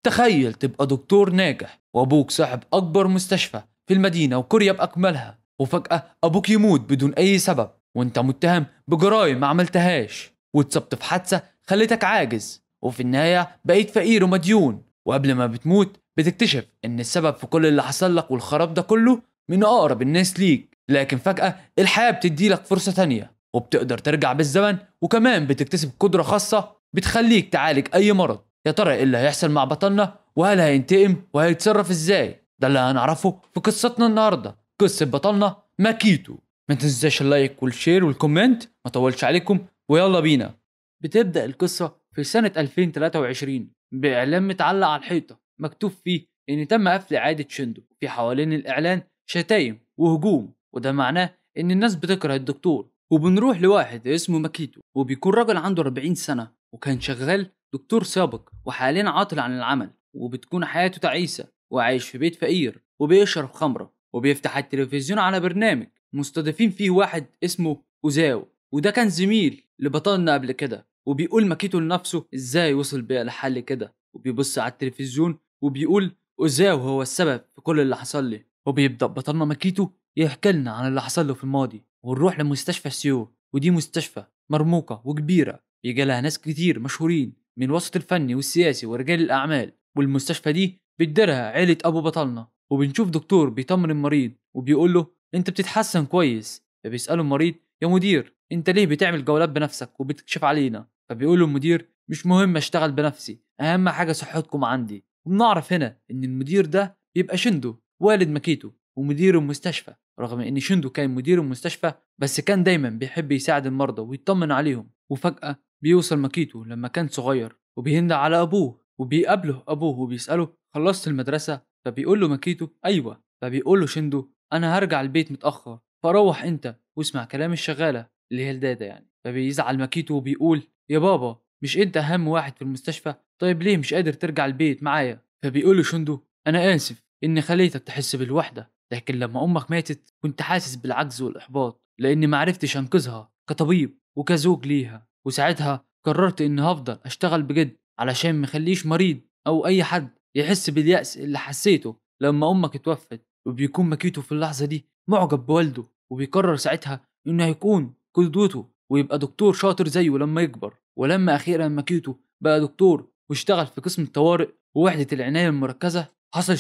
تخيل تبقى دكتور ناجح وأبوك صاحب أكبر مستشفى في المدينة وكوريا بأكملها، وفجأة أبوك يموت بدون أي سبب وأنت متهم بجرائم ما عملتهاش، واتصبت في حادثة خلتك عاجز، وفي النهاية بقيت فقير ومديون. وقبل ما بتموت بتكتشف إن السبب في كل اللي حصل لك والخراب ده كله من أقرب الناس ليك. لكن فجأة الحياة بتديلك فرصة تانية وبتقدر ترجع بالزمن، وكمان بتكتسب قدرة خاصة بتخليك تعالج أي مرض. يا ترى إيه اللي هيحصل مع بطلنا؟ وهل هينتقم وهيتصرف إزاي؟ ده اللي هنعرفه في قصتنا النهاردة، قصة بطلنا ماكيتو. ما تنساش اللايك والشير والكومنت، ما طولش عليكم ويلا بينا. بتبدأ القصة في سنة 2023 بإعلان متعلق على الحيطة مكتوب فيه إن تم قفل إعادة شندو. في حوالين الإعلان شتايم وهجوم، وده معناه إن الناس بتكره الدكتور. وبنروح لواحد اسمه ماكيتو، وبيكون راجل عنده 40 سنة وكان شغال دكتور سابق وحاليا عاطل عن العمل، وبتكون حياته تعيسة وعايش في بيت فقير وبيشرب خمرة وبيفتح التلفزيون على برنامج مستضيفين فيه واحد اسمه أوزاو، وده كان زميل لبطلنا قبل كده. وبيقول ماكيتو لنفسه ازاي وصل بيها لحل كده، وبيبص على التلفزيون وبيقول أوزاو هو السبب في كل اللي حصل لي. وبيبدأ بطلنا ماكيتو يحكي لنا عن اللي حصل له في الماضي، ونروح لمستشفى سيو، ودي مستشفى مرموقة وكبيرة بيجي لها ناس كتير مشهورين من الوسط الفني والسياسي ورجال الأعمال. والمستشفى دي بتديرها عيلة أبو بطلنا. وبنشوف دكتور بيطمن المريض وبيقول له أنت بتتحسن كويس. فبيسأله المريض يا مدير أنت ليه بتعمل جولات بنفسك وبتكشف علينا؟ فبيقول له المدير مش مهم أشتغل بنفسي، أهم حاجة صحتكم عندي. وبنعرف هنا إن المدير ده بيبقى شندو والد ماكيتو ومدير المستشفى. رغم إن شندو كان مدير المستشفى بس كان دايما بيحب يساعد المرضى ويطمن عليهم. وفجأة بيوصل ماكيتو لما كان صغير وبيهند على أبوه، وبيقابله أبوه وبيسأله خلصت المدرسة؟ فبيقول له ماكيتو أيوة. فبيقول له شندو أنا هرجع البيت متأخر فروح أنت واسمع كلام الشغالة اللي هي الدادة يعني. فبيزعل ماكيتو وبيقول يا بابا مش أنت أهم واحد في المستشفى؟ طيب ليه مش قادر ترجع البيت معايا؟ فبيقول له شندو أنا آسف إني خليتك تحس بالوحدة، لكن لما أمك ماتت كنت حاسس بالعجز والإحباط لأني معرفتش أنقذها كطبيب وكزوج ليها. وساعتها قررت إني هفضل أشتغل بجد علشان مخليش مريض أو أي حد يحس باليأس اللي حسيته لما أمك اتوفت. وبيكون ماكيتو في اللحظة دي معجب بوالده، وبيقرر ساعتها إنه هيكون قدوته ويبقى دكتور شاطر زيه لما يكبر. ولما أخيرا ماكيتو بقى دكتور واشتغل في قسم الطوارئ ووحدة العناية المركزة، حصل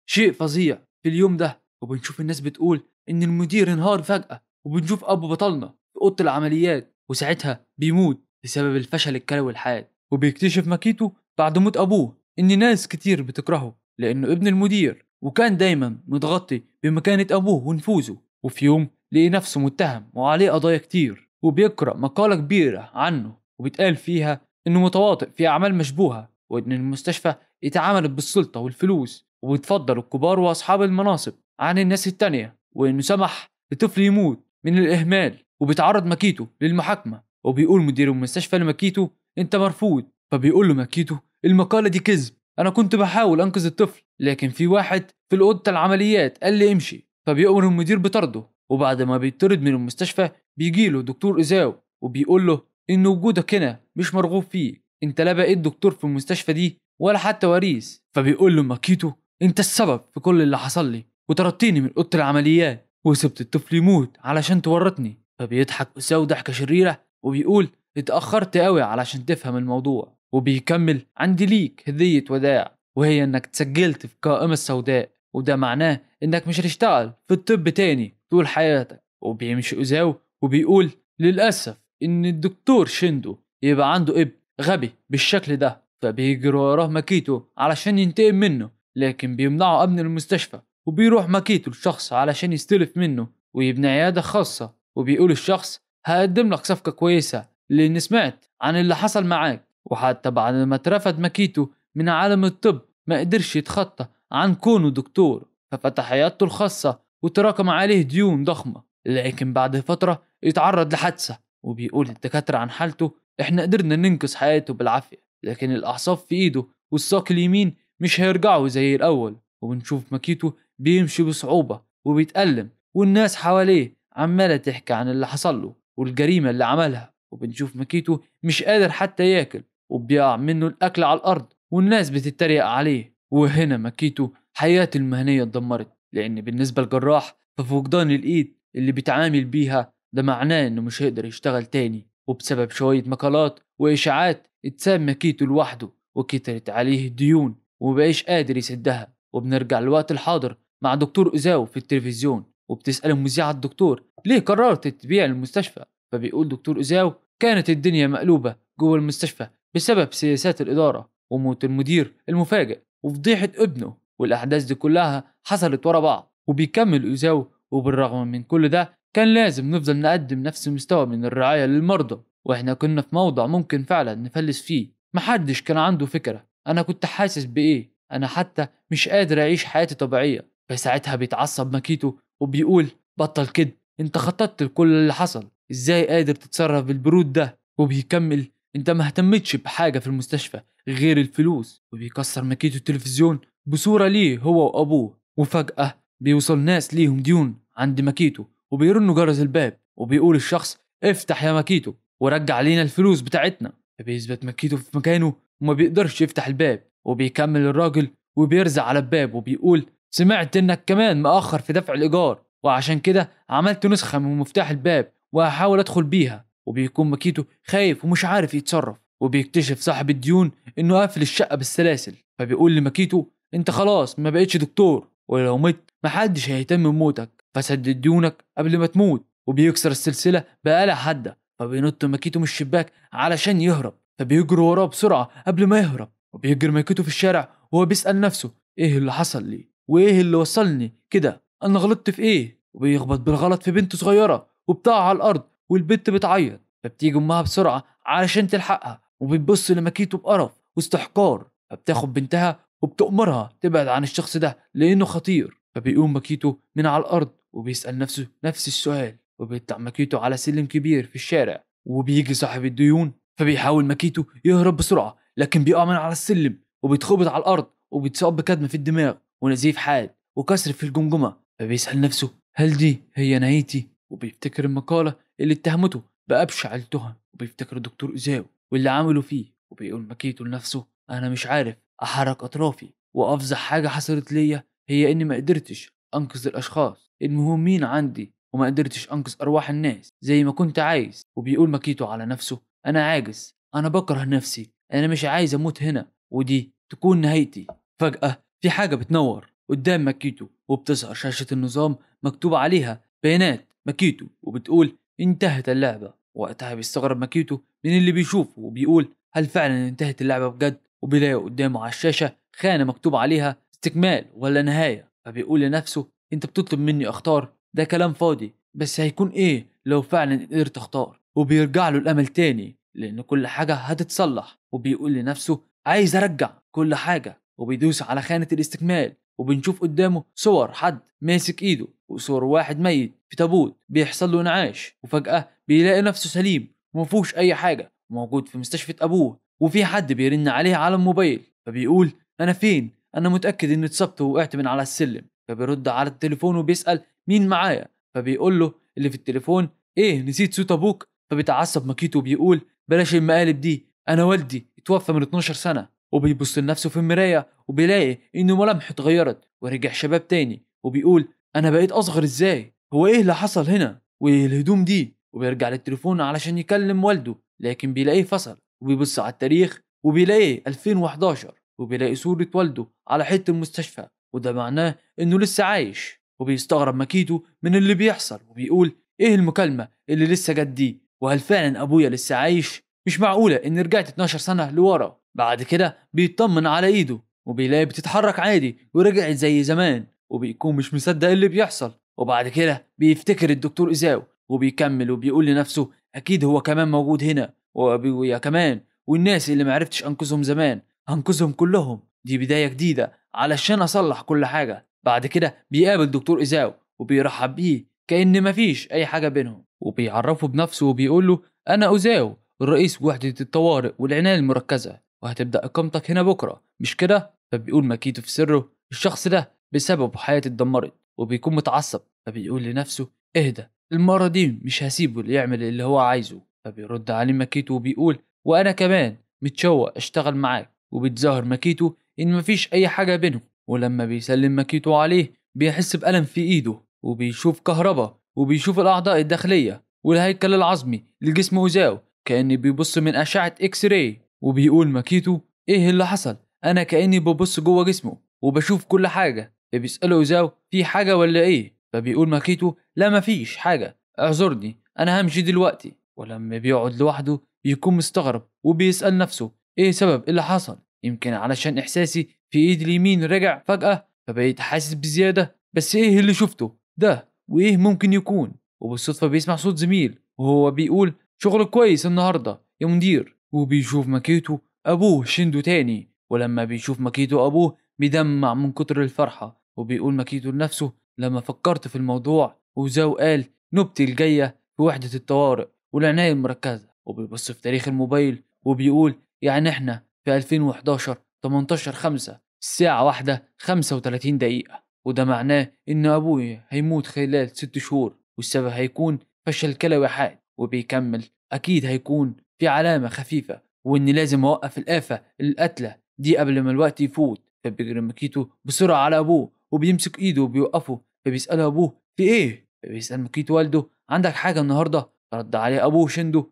شيء فظيع في اليوم ده. وبنشوف الناس بتقول إن المدير انهار فجأة، وبنشوف أبو بطلنا في أوضة العمليات وساعتها بيموت بسبب الفشل الكلوي الحاد. وبيكتشف ماكيتو بعد موت أبوه إن ناس كتير بتكرهه لأنه ابن المدير وكان دايما متغطي بمكانة أبوه ونفوذه. وفي يوم لقي نفسه متهم وعليه قضايا كتير، وبيقرأ مقالة كبيرة عنه وبيتقال فيها إنه متواطئ في أعمال مشبوهة، وإن المستشفى اتعاملت بالسلطة والفلوس وبتفضل الكبار وأصحاب المناصب عن الناس التانية، وإنه سمح لطفل يموت من الإهمال. وبيتعرض ماكيتو للمحاكمة وبيقول مدير المستشفى لماكيتو أنت مرفوض. فبيقول له ماكيتو المقالة دي كذب، أنا كنت بحاول أنقذ الطفل لكن في واحد في أوضة العمليات قال لي امشي. فبيأمر المدير بطرده، وبعد ما بيطرد من المستشفى بيجيله دكتور إيزاو وبيقول له إن وجودك هنا مش مرغوب فيه، أنت لا بقيت دكتور في المستشفى دي ولا حتى وريث. فبيقول له ماكيتو أنت السبب في كل اللي حصل لي وطردتني من أوضة العمليات وسبت الطفل يموت علشان تورطني. فبيضحك إيزاو ضحكة شريرة وبيقول اتأخرت قوي علشان تفهم الموضوع. وبيكمل عندي ليك هدية وداع، وهي انك تسجلت في القائمة السوداء، وده معناه انك مش هتشتغل في الطب تاني طول حياتك. وبيمشي أوزاو وبيقول للأسف ان الدكتور شندو يبقى عنده ابن غبي بالشكل ده. فبيجري وراه ماكيتو علشان ينتقم منه لكن بيمنعه امن المستشفى، وبيروح ماكيتو لشخص علشان يستلف منه ويبني عيادة خاصة. وبيقول الشخص هقدم لك صفقة كويسة لأني سمعت عن اللي حصل معاك. وحتى بعد ما اترفد ماكيتو من عالم الطب ما قدرش يتخطى عن كونه دكتور، ففتح عيادته الخاصة وتراكم عليه ديون ضخمة. لكن بعد فترة اتعرض لحادثة، وبيقول الدكاترة عن حالته احنا قدرنا ننقذ حياته بالعافية لكن الأعصاب في ايده والساق اليمين مش هيرجعوا زي الأول. وبنشوف ماكيتو بيمشي بصعوبة وبيتألم والناس حواليه عمالة تحكي عن اللي حصل له والجريمة اللي عملها. وبنشوف ماكيتو مش قادر حتى ياكل وبيقع منه الأكل على الأرض والناس بتتريق عليه. وهنا ماكيتو حياته المهنية اتدمرت، لأن بالنسبة للجراح ففقدان الإيد اللي بيتعامل بيها ده معناه إنه مش هيقدر يشتغل تاني. وبسبب شوية مقالات وإشاعات اتساب ماكيتو لوحده، وكترت عليه الديون ومبقاش قادر يسدها. وبنرجع للوقت الحاضر مع دكتور أوزاو في التلفزيون، وبتسأل المذيعة الدكتور ليه قررت تبيع المستشفى. فبيقول دكتور أوزاو كانت الدنيا مقلوبة جوه المستشفى بسبب سياسات الإدارة وموت المدير المفاجئ وفضيحة ابنه، والأحداث دي كلها حصلت ورا بعض. وبيكمل أوزاو وبالرغم من كل ده كان لازم نفضل نقدم نفس المستوى من الرعاية للمرضى، واحنا كنا في موضع ممكن فعلا نفلس فيه. محدش كان عنده فكرة انا كنت حاسس بايه، انا حتى مش قادر اعيش حياتي طبيعية. فساعتها بيتعصب ماكيتو وبيقول بطل كده، انت خططت لكل اللي حصل، ازاي قادر تتصرف بالبرود ده؟ وبيكمل انت ما اهتمتش بحاجة في المستشفى غير الفلوس. وبيكسر ماكيتو التلفزيون بصورة ليه هو وابوه. وفجأة بيوصل ناس ليهم ديون عند ماكيتو وبيرنوا جرس الباب، وبيقول الشخص افتح يا ماكيتو ورجع علينا الفلوس بتاعتنا. فبيثبت ماكيتو في مكانه وما بيقدرش يفتح الباب. وبيكمل الراجل وبيرزع على الباب وبيقول سمعت انك كمان مأخر في دفع الإيجار، وعشان كده عملت نسخة من مفتاح الباب وهحاول ادخل بيها. وبيكون ماكيتو خايف ومش عارف يتصرف، وبيكتشف صاحب الديون انه قافل الشقة بالسلاسل. فبيقول لماكيتو انت خلاص ما بقتش دكتور، ولو مت محدش هيهتم بموتك، فسدد ديونك قبل ما تموت. وبيكسر السلسلة بآلة حادة. فبينط ماكيتو من الشباك علشان يهرب، فبيجروا وراه بسرعة قبل ما يهرب. وبيجري ماكيتو في الشارع وهو بيسأل نفسه ايه اللي حصل لي وايه اللي وصلني كده، انا غلطت في ايه؟ وبيخبط بالغلط في بنت صغيرة وبتقع على الارض والبنت بتعيط. فبتيجي امها بسرعة علشان تلحقها، وبتبص لماكيتو بقرف واستحقار. فبتاخد بنتها وبتأمرها تبعد عن الشخص ده لانه خطير. فبيقوم ماكيتو من على الارض وبيسأل نفسه نفس السؤال. وبيطلع ماكيتو على سلم كبير في الشارع، وبيجي صاحب الديون. فبيحاول ماكيتو يهرب بسرعة لكن بيقع من على السلم وبيتخبط على الأرض وبيتصاب بكدمة في الدماغ ونزيف حاد وكسر في الجمجمة. فبيسأل نفسه هل دي هي نهايتي؟ وبيفتكر المقالة اللي اتهمته بأبشع التهم، وبيفتكر الدكتور إيزاو واللي عمله فيه. وبيقول ماكيتو لنفسه أنا مش عارف أحرك أطرافي، وأفظع حاجة حصلت ليا هي إني ما قدرتش أنقذ الأشخاص المهمين عندي، وما قدرتش أنقذ أرواح الناس زي ما كنت عايز. وبيقول ماكيتو على نفسه أنا عاجز، أنا بكره نفسي، أنا مش عايز أموت هنا ودي تكون نهايتي. فجأة في حاجة بتنور قدام ماكيتو وبتظهر شاشة النظام مكتوب عليها بيانات ماكيتو وبتقول انتهت اللعبة. وقتها بيستغرب ماكيتو من اللي بيشوفه وبيقول هل فعلا انتهت اللعبة بجد؟ وبيلاقي قدامه على الشاشة خانة مكتوب عليها استكمال ولا نهاية. فبيقول لنفسه انت بتطلب مني اختار، ده كلام فاضي، بس هيكون ايه لو فعلا قدرت اختار؟ وبيرجع له الامل تاني لان كل حاجة هتتصلح. وبيقول لنفسه عايز ارجع كل حاجة، وبيدوس على خانة الاستكمال وبنشوف قدامه صور حد ماسك ايده وصور واحد ميت في تابوت بيحصل له انعاش. وفجأة بيلاقي نفسه سليم ومفوش اي حاجة، موجود في مستشفى ابوه، وفي حد بيرن عليه على الموبايل. فبيقول انا فين؟ انا متأكد اني اتصبت ووقعت من على السلم. فبيرد على التليفون وبيسأل مين معايا؟ فبيقول له اللي في التليفون ايه نسيت صوت ابوك؟ فبيتعصب ماكيتو وبيقول بلاش المقالب دي، انا والدي اتوفى من 12 سنة. وبيبص لنفسه في المراية وبيلاقي انه ملامحه اتغيرت ورجع شباب تاني. وبيقول انا بقيت اصغر ازاي؟ هو ايه اللي حصل هنا؟ وايه الهدوم دي؟ وبيرجع للتليفون علشان يكلم والده لكن بيلاقيه فصل. وبيبص على التاريخ وبيلاقيه 2011 وبيلاقي صورة والده على حيط المستشفى، وده معناه انه لسه عايش. وبيستغرب ماكيتو من اللي بيحصل وبيقول ايه المكالمة اللي لسه جت دي؟ وهل فعلا ابويا لسه عايش؟ مش معقولة اني رجعت 12 سنة لورا. بعد كده بيطمن على ايده وبيلاقي بتتحرك عادي ورجعت زي زمان، وبيكون مش مصدق اللي بيحصل. وبعد كده بيفتكر الدكتور إيزاو وبيكمل وبيقول لنفسه اكيد هو كمان موجود هنا وابويا كمان، والناس اللي معرفتش انقذهم زمان هنقذهم كلهم، دي بداية جديدة علشان اصلح كل حاجة. بعد كده بيقابل دكتور إيزاو وبيرحب بيه كأن مفيش اي حاجة بينهم، وبيعرفه بنفسه وبيقول له انا أوزاو الرئيس وحدة الطوارئ والعناية المركزة، وهتبدأ إقامتك هنا بكرة مش كده؟ فبيقول ماكيتو في سره الشخص ده بسبب حياتي اتدمرت، وبيكون متعصب. فبيقول لنفسه اهدى، المرة دي مش هسيبه اللي يعمل اللي هو عايزه. فبيرد عليه ماكيتو وبيقول وانا كمان متشوق اشتغل معاك وبتظاهر ماكيتو إن مفيش أي حاجة بينهم. ولما بيسلم ماكيتو عليه بيحس بألم في إيده، وبيشوف كهرباء، وبيشوف الأعضاء الداخلية والهيكل العظمي لجسم أوزاو كأني بيبص من أشعة إكس راي. وبيقول ماكيتو إيه اللي حصل؟ أنا كأني ببص جوه جسمه وبشوف كل حاجة. فبيسأله أوزاو في حاجة ولا إيه؟ فبيقول ماكيتو لا مفيش حاجة، اعذرني أنا همشي دلوقتي. ولما بيقعد لوحده بيكون مستغرب وبيسأل نفسه إيه سبب اللي حصل؟ يمكن علشان إحساسي في إيد اليمين رجع فجأة فبقيت حاسس بزيادة. بس إيه اللي شفته ده؟ وإيه ممكن يكون؟ وبالصدفة بيسمع صوت زميل وهو بيقول شغل كويس النهاردة يا مدير. وبيشوف ماكيتو أبوه شيندو تاني. ولما بيشوف ماكيتو أبوه بيدمع من كتر الفرحة. وبيقول ماكيتو لنفسه لما فكرت في الموضوع وزاو قال نوبتي الجاية في وحدة الطوارئ والعناية المركزة. وبيبص في تاريخ الموبايل وبيقول يعني احنا في 2011 18/5 الساعة 1:35. وده معناه إن أبوي هيموت خلال 6 شهور والسبب هيكون فشل كلوي حاد. وبيكمل أكيد هيكون في علامة خفيفة وإني لازم أوقف الآفة القتلة دي قبل ما الوقت يفوت. فبيجري ماكيتو بسرعة على أبوه وبيمسك إيده وبيوقفه. فبيسأله أبوه في إيه؟ فبيسأل ماكيتو والده عندك حاجة النهاردة؟ رد عليه أبوه شندو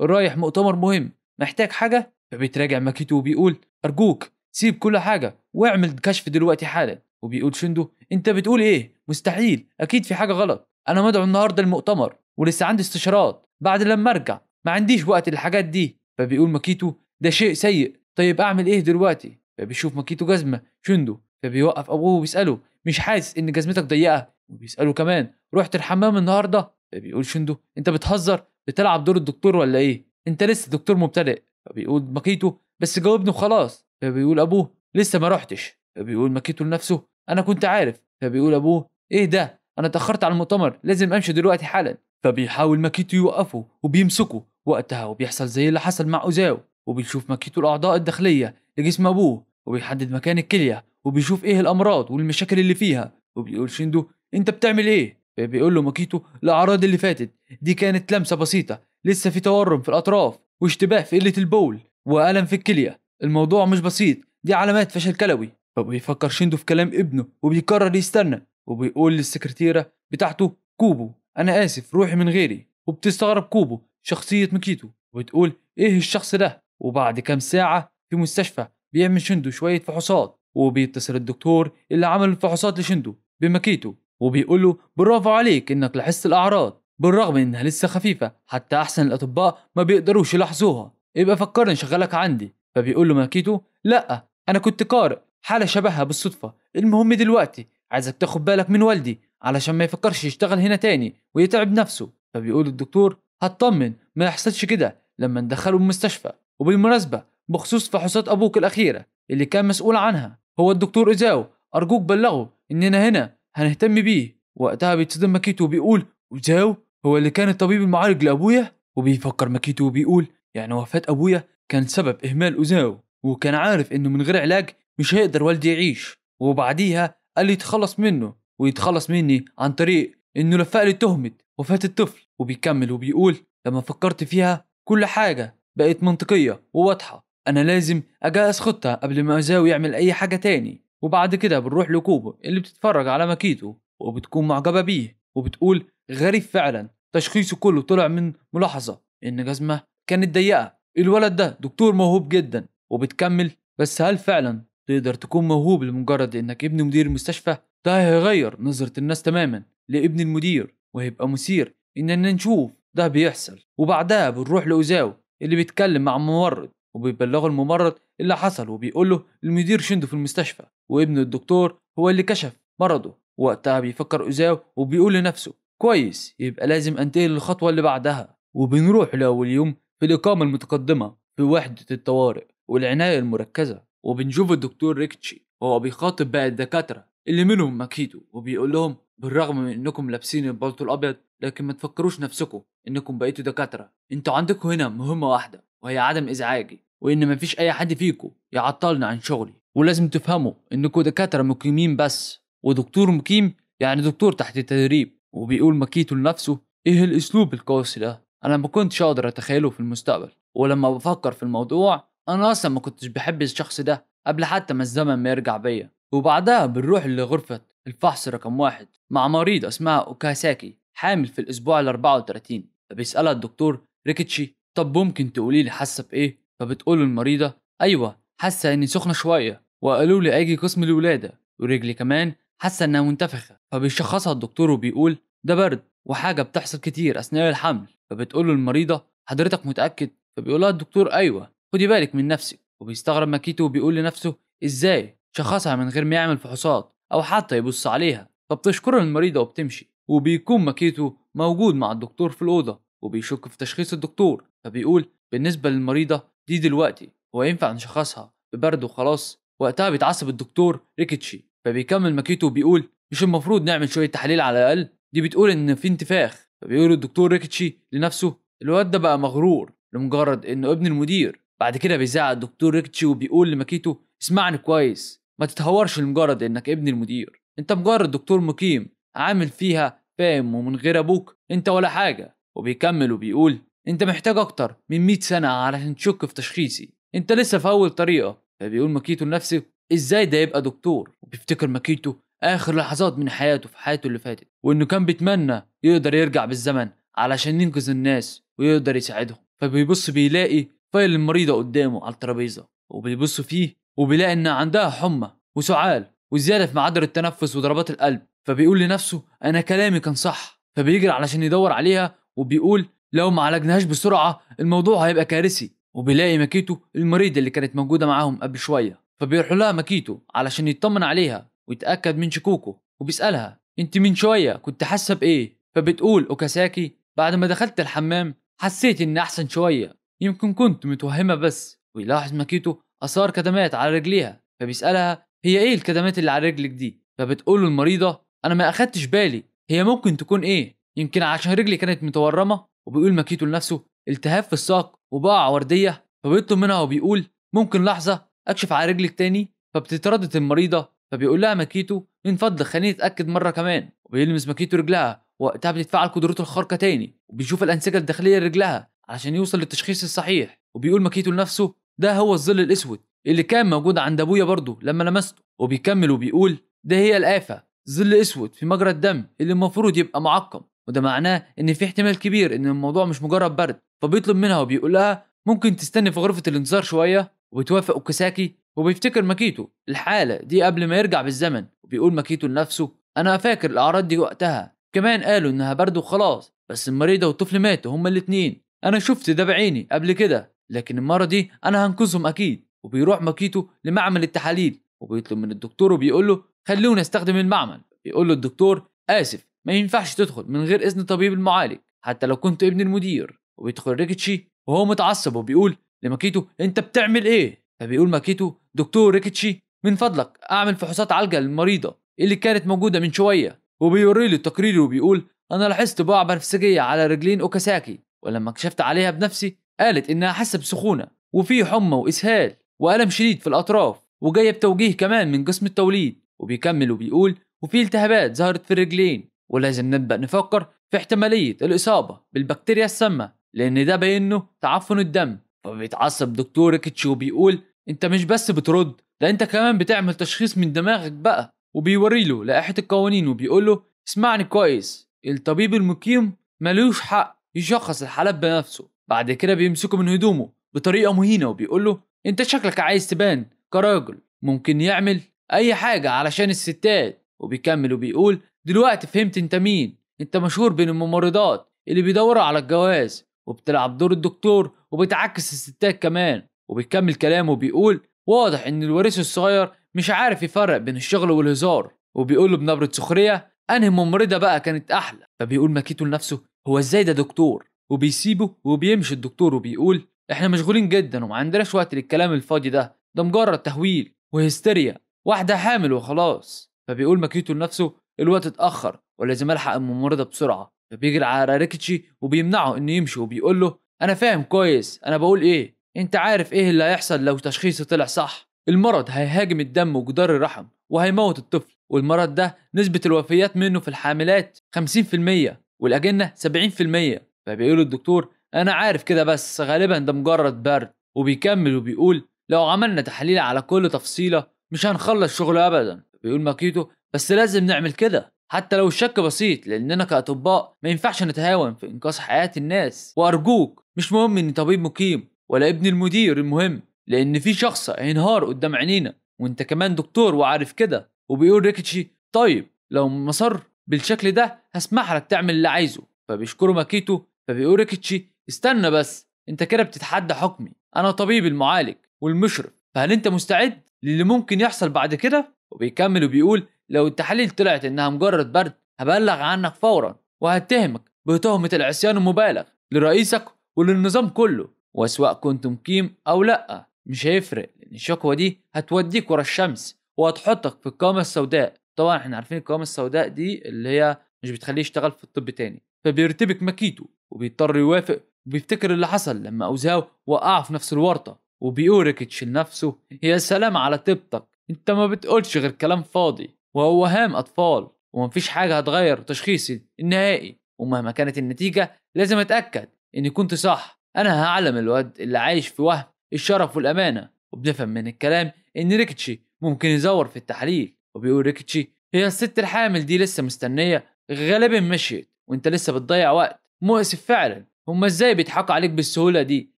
رايح مؤتمر مهم، محتاج حاجة؟ فبيتراجع ماكيتو وبيقول أرجوك سيب كل حاجة واعمل كشف دلوقتي حالا. وبيقول شندو انت بتقول ايه؟ مستحيل، اكيد في حاجة غلط، انا مدعو النهاردة المؤتمر ولسه عندي استشارات بعد لما ارجع، ما عنديش وقت للحاجات دي. فبيقول ماكيتو ده شيء سيء، طيب اعمل ايه دلوقتي؟ فبيشوف ماكيتو جزمة شندو فبيوقف ابوه وبيسأله مش حاسس ان جزمتك ضيقة؟ وبيسأله كمان رحت الحمام النهاردة؟ فبيقول شندو انت بتهزر، بتلعب دور الدكتور ولا ايه؟ انت لسه دكتور مبتدئ. فبيقول ماكيتو بس جاوبني وخلاص. فبيقول ابوه لسه ما رحتش. فبيقول ماكيتو لنفسه انا كنت عارف. فبيقول ابوه ايه ده، انا اتاخرت على المؤتمر لازم امشي دلوقتي حالا. فبيحاول ماكيتو يوقفه وبيمسكه وقتها وبيحصل زي اللي حصل مع اوزاو. وبيشوف ماكيتو الاعضاء الداخليه لجسم ابوه وبيحدد مكان الكليه وبيشوف ايه الامراض والمشاكل اللي فيها. وبيقول شيندو انت بتعمل ايه؟ فبيقول له ماكيتو الاعراض اللي فاتت دي كانت لمسه بسيطه، لسه في تورم في الاطراف واشتباه في قله البول والم في الكليه، الموضوع مش بسيط، دي علامات فشل كلوي. فبيفكر شيندو في كلام ابنه وبيقرر يستنى. وبيقول للسكرتيرة بتاعته كوبو أنا آسف روحي من غيري. وبتستغرب كوبو شخصية ميكيتو وبتقول إيه الشخص ده. وبعد كام ساعة في مستشفى بيعمل شيندو شوية فحوصات وبيتصل الدكتور اللي عمل الفحوصات لشيندو بماكيتو وبيقول له برافو عليك إنك لاحظت الأعراض بالرغم إنها لسه خفيفة، حتى أحسن الأطباء ما بيقدروش يلاحظوها، يبقى فكرني شغلك عندي. فبيقول له ماكيتو لأ أنا كنت قارئ حالة شبهها بالصدفة، المهم دلوقتي عايزك تاخد بالك من والدي علشان ما يفكرش يشتغل هنا تاني ويتعب نفسه. فبيقول الدكتور هتطمن ما يحصلش كده لما ندخله المستشفى. وبالمناسبة بخصوص فحوصات أبوك الأخيرة اللي كان مسؤول عنها هو الدكتور إيزاو، أرجوك بلغه إننا هنا هنهتم بيه. وقتها بيتصدم ماكيتو وبيقول إيزاو هو اللي كان الطبيب المعالج لأبويا؟ وبيفكر ماكيتو وبيقول يعني وفاة أبويا كان سبب إهمال أوزاو، وكان عارف إنه من غير علاج مش هيقدر والدي يعيش. وبعديها قال لي يتخلص منه ويتخلص مني عن طريق إنه لفق لي تهمة وفاة الطفل. وبيكمل وبيقول لما فكرت فيها كل حاجة بقت منطقية وواضحة، أنا لازم أجهز خطة قبل ما أزاوي يعمل أي حاجة تاني. وبعد كده بنروح لكوبو اللي بتتفرج على ماكيتو وبتكون معجبة بيه وبتقول غريب فعلا، تشخيصه كله طلع من ملاحظة إن جزمة كانت ضيقة، الولد ده دكتور موهوب جدا. وبتكمل بس هل فعلا تقدر تكون موهوب لمجرد انك ابن مدير المستشفى؟ ده هيغير نظرة الناس تماما لابن المدير وهيبقى مثير اننا نشوف ده بيحصل. وبعدها بنروح لأوزاو اللي بيتكلم مع الممرض وبيبلغه الممرض اللي حصل وبيقول له المدير شندو في المستشفى وابن الدكتور هو اللي كشف مرضه. وقتها بيفكر أوزاو وبيقول لنفسه كويس يبقى لازم انتقل للخطوة اللي بعدها. وبنروح لأول يوم في الإقامة المتقدمة في وحدة الطوارئ والعناية المركزة وبنشوف الدكتور ريكتشي وهو بيخاطب باقي الدكاترة اللي منهم ماكيتو وبيقول لهم بالرغم من انكم لابسين البلطو الابيض لكن ما تفكروش نفسكم انكم بقيتوا دكاترة، انتوا عندكم هنا مهمة واحدة وهي عدم ازعاجي وان مفيش اي حد فيكم يعطلنا عن شغلي، ولازم تفهموا انكم دكاترة مقيمين بس، ودكتور مقيم يعني دكتور تحت التدريب. وبيقول ماكيتو لنفسه ايه الاسلوب القاسي ده، انا ما كنتش اقدر اتخيله في المستقبل، ولما بفكر في الموضوع انا اصلا ما كنتش بحب الشخص ده قبل حتى ما الزمن ما يرجع بيا. وبعدها بنروح لغرفة الفحص رقم 1 مع مريضة اسمها اوكاساكي حامل في الاسبوع ال 34. فبيسألها الدكتور ريكيتشي طب ممكن تقولي لي حاسة بايه؟ فبتقول المريضة ايوه حاسة اني سخنة شوية، وقالوا لي اجي قسم الولادة، ورجلي كمان حاسة انها منتفخة. فبيشخصها الدكتور وبيقول ده برد وحاجة بتحصل كتير اثناء الحمل. فبتقول له المريضة حضرتك متأكد؟ فبيقولها الدكتور ايوه خدي بالك من نفسك. وبيستغرب ماكيتو وبيقول لنفسه ازاي شخصها من غير ما يعمل فحوصات او حتى يبص عليها. فبتشكر المريضة وبتمشي. وبيكون ماكيتو موجود مع الدكتور في الأوضة وبيشك في تشخيص الدكتور. فبيقول بالنسبة للمريضة دي دلوقتي هو ينفع نشخصها ببرد وخلاص؟ وقتها بيتعصب الدكتور ريكيتشي. فبيكمل ماكيتو وبيقول مش المفروض نعمل شوية تحاليل على الأقل؟ دي بتقول إن في انتفاخ. فبيقول الدكتور ريكيتشي لنفسه الواد ده بقى مغرور لمجرد إنه ابن المدير. بعد كده بيزعق الدكتور ريكيتشي وبيقول لماكيتو اسمعني كويس، ما تتهورش لمجرد إنك ابن المدير، أنت مجرد دكتور مقيم عامل فيها فاهم، ومن غير أبوك أنت ولا حاجة. وبيكمل وبيقول انت محتاج اكتر من 100 سنة علشان تشك في تشخيصي، انت لسه في اول طريقة. فبيقول ماكيتو لنفسه ازاي ده يبقى دكتور؟ وبيفتكر ماكيتو اخر لحظات من حياته في حياته اللي فاتت، وانه كان بيتمنى يقدر يرجع بالزمن علشان ينقذ الناس ويقدر يساعدهم. فبيبص بيلاقي فايل المريضة قدامه على الترابيزة، وبيبص فيه وبيلاقي انها عندها حمى وسعال وزيادة في معدل التنفس وضربات القلب. فبيقول لنفسه انا كلامي كان صح. فبيجري علشان يدور عليها وبيقول لو ما عالجناهاش بسرعة الموضوع هيبقى كارثي. وبيلاقي ماكيتو المريضة اللي كانت موجودة معاهم قبل شوية. فبيروح لها ماكيتو علشان يطمن عليها ويتأكد من شكوكه. وبيسألها انت من شوية كنت حاسة بايه؟ فبتقول اوكاساكي بعد ما دخلت الحمام حسيت اني احسن شوية، يمكن كنت متوهمة بس. ويلاحظ ماكيتو اثار كدمات على رجليها. فبيسألها هي ايه الكدمات اللي على رجلك دي؟ فبتقول المريضة انا ما اخدتش بالي، هي ممكن تكون ايه؟ يمكن عشان رجلي كانت متورمة. وبيقول ماكيتو لنفسه التهاب في الساق وبقع وردية. فبيطلب منها وبيقول ممكن لحظة اكشف على رجلك تاني؟ فبتتردد المريضة. فبيقول لها ماكيتو من فضلك خليني اتاكد مرة كمان. وبيلمس ماكيتو رجلها، وقتها بتتفعل قدرته الخارقة تاني وبيشوف الانسجة الداخلية لرجلها علشان يوصل للتشخيص الصحيح. وبيقول ماكيتو لنفسه ده هو الظل الاسود اللي كان موجود عند ابويا برضه لما لمسته. وبيكمل وبيقول ده هي الآفة، ظل اسود في مجرى الدم اللي المفروض يبقى معقم، وده معناه ان في احتمال كبير ان الموضوع مش مجرد برد. فبيطلب منها وبيقول لها ممكن تستني في غرفة الانذار شوية. وبتوافق اوكاساكي. وبيفتكر ماكيتو الحالة دي قبل ما يرجع بالزمن. وبيقول ماكيتو لنفسه انا فاكر الاعراض دي وقتها كمان قالوا انها برد وخلاص، بس المريضة والطفل ماتوا هما الاتنين، انا شفت ده بعيني قبل كده، لكن المرة دي انا هنقذهم اكيد. وبيروح ماكيتو لمعمل التحاليل وبيطلب من الدكتور وبيقول له خلونا استخدم المعمل. بيقول له الدكتور اسف ما ينفعش تدخل من غير اذن طبيب المعالج حتى لو كنت ابن المدير. وبيدخل ريكيتشي وهو متعصب وبيقول لماكيتو انت بتعمل ايه؟ فبيقول ماكيتو دكتور ريكيتشي من فضلك اعمل فحوصات عالجه للمريضه اللي كانت موجوده من شويه. وبيوري له التقرير وبيقول انا لاحظت بعبع بنفسجيه على رجلين اوكاساكي، ولما كشفت عليها بنفسي قالت انها حاسه بسخونه وفي حمى واسهال والم شديد في الاطراف وجايه بتوجيه كمان من قسم التوليد. وبيكمل وبيقول وفي التهابات ظهرت في الرجلين، ولازم نبدأ نفكر في احتمالية الإصابة بالبكتيريا السامة لأن ده بينه تعفن الدم. فبيتعصب دكتور ريكيتشي وبيقول أنت مش بس بترد، ده أنت كمان بتعمل تشخيص من دماغك بقى. وبيوري له لائحة القوانين وبيقول له اسمعني كويس، الطبيب المقيم ملوش حق يشخص الحالات بنفسه. بعد كده بيمسكه من هدومه بطريقة مهينة وبيقول له أنت شكلك عايز تبان كراجل ممكن يعمل أي حاجة علشان الستات. وبيكمل وبيقول دلوقتي فهمت انت مين، انت مشهور بين الممرضات اللي بيدوروا على الجواز وبتلعب دور الدكتور وبتعكس الستات كمان. وبيكمل كلامه وبيقول واضح ان الوريث الصغير مش عارف يفرق بين الشغل والهزار. وبيقول له بنبرة سخرية انهي ممرضة بقى كانت احلى. فبيقول ماكيتو لنفسه هو ازاي ده دكتور؟ وبيسيبه وبيمشي الدكتور وبيقول احنا مشغولين جدا وما عندناش وقت للكلام الفاضي ده مجرد تهويل وهستيريا، واحدة حامل وخلاص. فبيقول ماكيتو لنفسه الوقت اتأخر ولازم الحق الممرضة بسرعة. فبيجري على ريكيتشي وبيمنعه انه يمشي وبيقول له انا فاهم كويس انا بقول ايه، انت عارف ايه اللي هيحصل لو تشخيصي طلع صح؟ المرض هيهاجم الدم وجدار الرحم وهيموت الطفل، والمرض ده نسبة الوفيات منه في الحاملات 50% والأجنة 70%. فبيقول الدكتور انا عارف كده بس غالبا ده مجرد برد. وبيكمل وبيقول لو عملنا تحليل على كل تفصيلة مش هنخلص شغل أبدا. بيقول ماكيتو بس لازم نعمل كده حتى لو الشك بسيط، لأننا كأطباء ما ينفعش نتهاون في إنقاذ حياة الناس. وأرجوك مش مهم إني طبيب مقيم ولا ابن المدير، المهم لأن في شخص هينهار قدام عينينا وانت كمان دكتور وعارف كده. وبيقول ريكيتشي طيب لو مصر بالشكل ده هسمح لك تعمل اللي عايزه. فبيشكره ماكيتو. فبيقول ريكيتشي استنى بس، انت كده بتتحدى حكمي، انا طبيب المعالج والمشرف، فهل انت مستعد للي ممكن يحصل بعد كده؟ وبيكمل وبيقول لو التحاليل طلعت انها مجرد برد هبلغ عنك فورا وهتهمك بتهمة العصيان المبالغ لرئيسك وللنظام كله، وسواء كنت مقيم او لا مش هيفرق، لان الشكوى دي هتوديك ورا الشمس وهتحطك في القائمة السوداء. طبعا احنا عارفين القائمة السوداء دي اللي هي مش بتخليه يشتغل في الطب تاني. فبيرتبك ماكيتو وبيضطر يوافق وبيفتكر اللي حصل لما اوزاو وقع في نفس الورطة. وبيقول ريكيتش لنفسه يا سلام على طيبتك، انت ما بتقولش غير كلام فاضي وهو هام اطفال، ومفيش حاجة هتغير تشخيصي النهائي، ومهما كانت النتيجة لازم اتأكد اني كنت صح. انا هعلم الواد اللي عايش في وهم الشرف والامانة. وبنفهم من الكلام ان ريكيتشي ممكن يزور في التحليل. وبيقول ريكيتشي هي الست الحامل دي لسه مستنية، غالبا مشيت وانت لسه بتضيع وقت، مؤسف فعلا، هما ازاي بيضحكوا عليك بالسهولة دي؟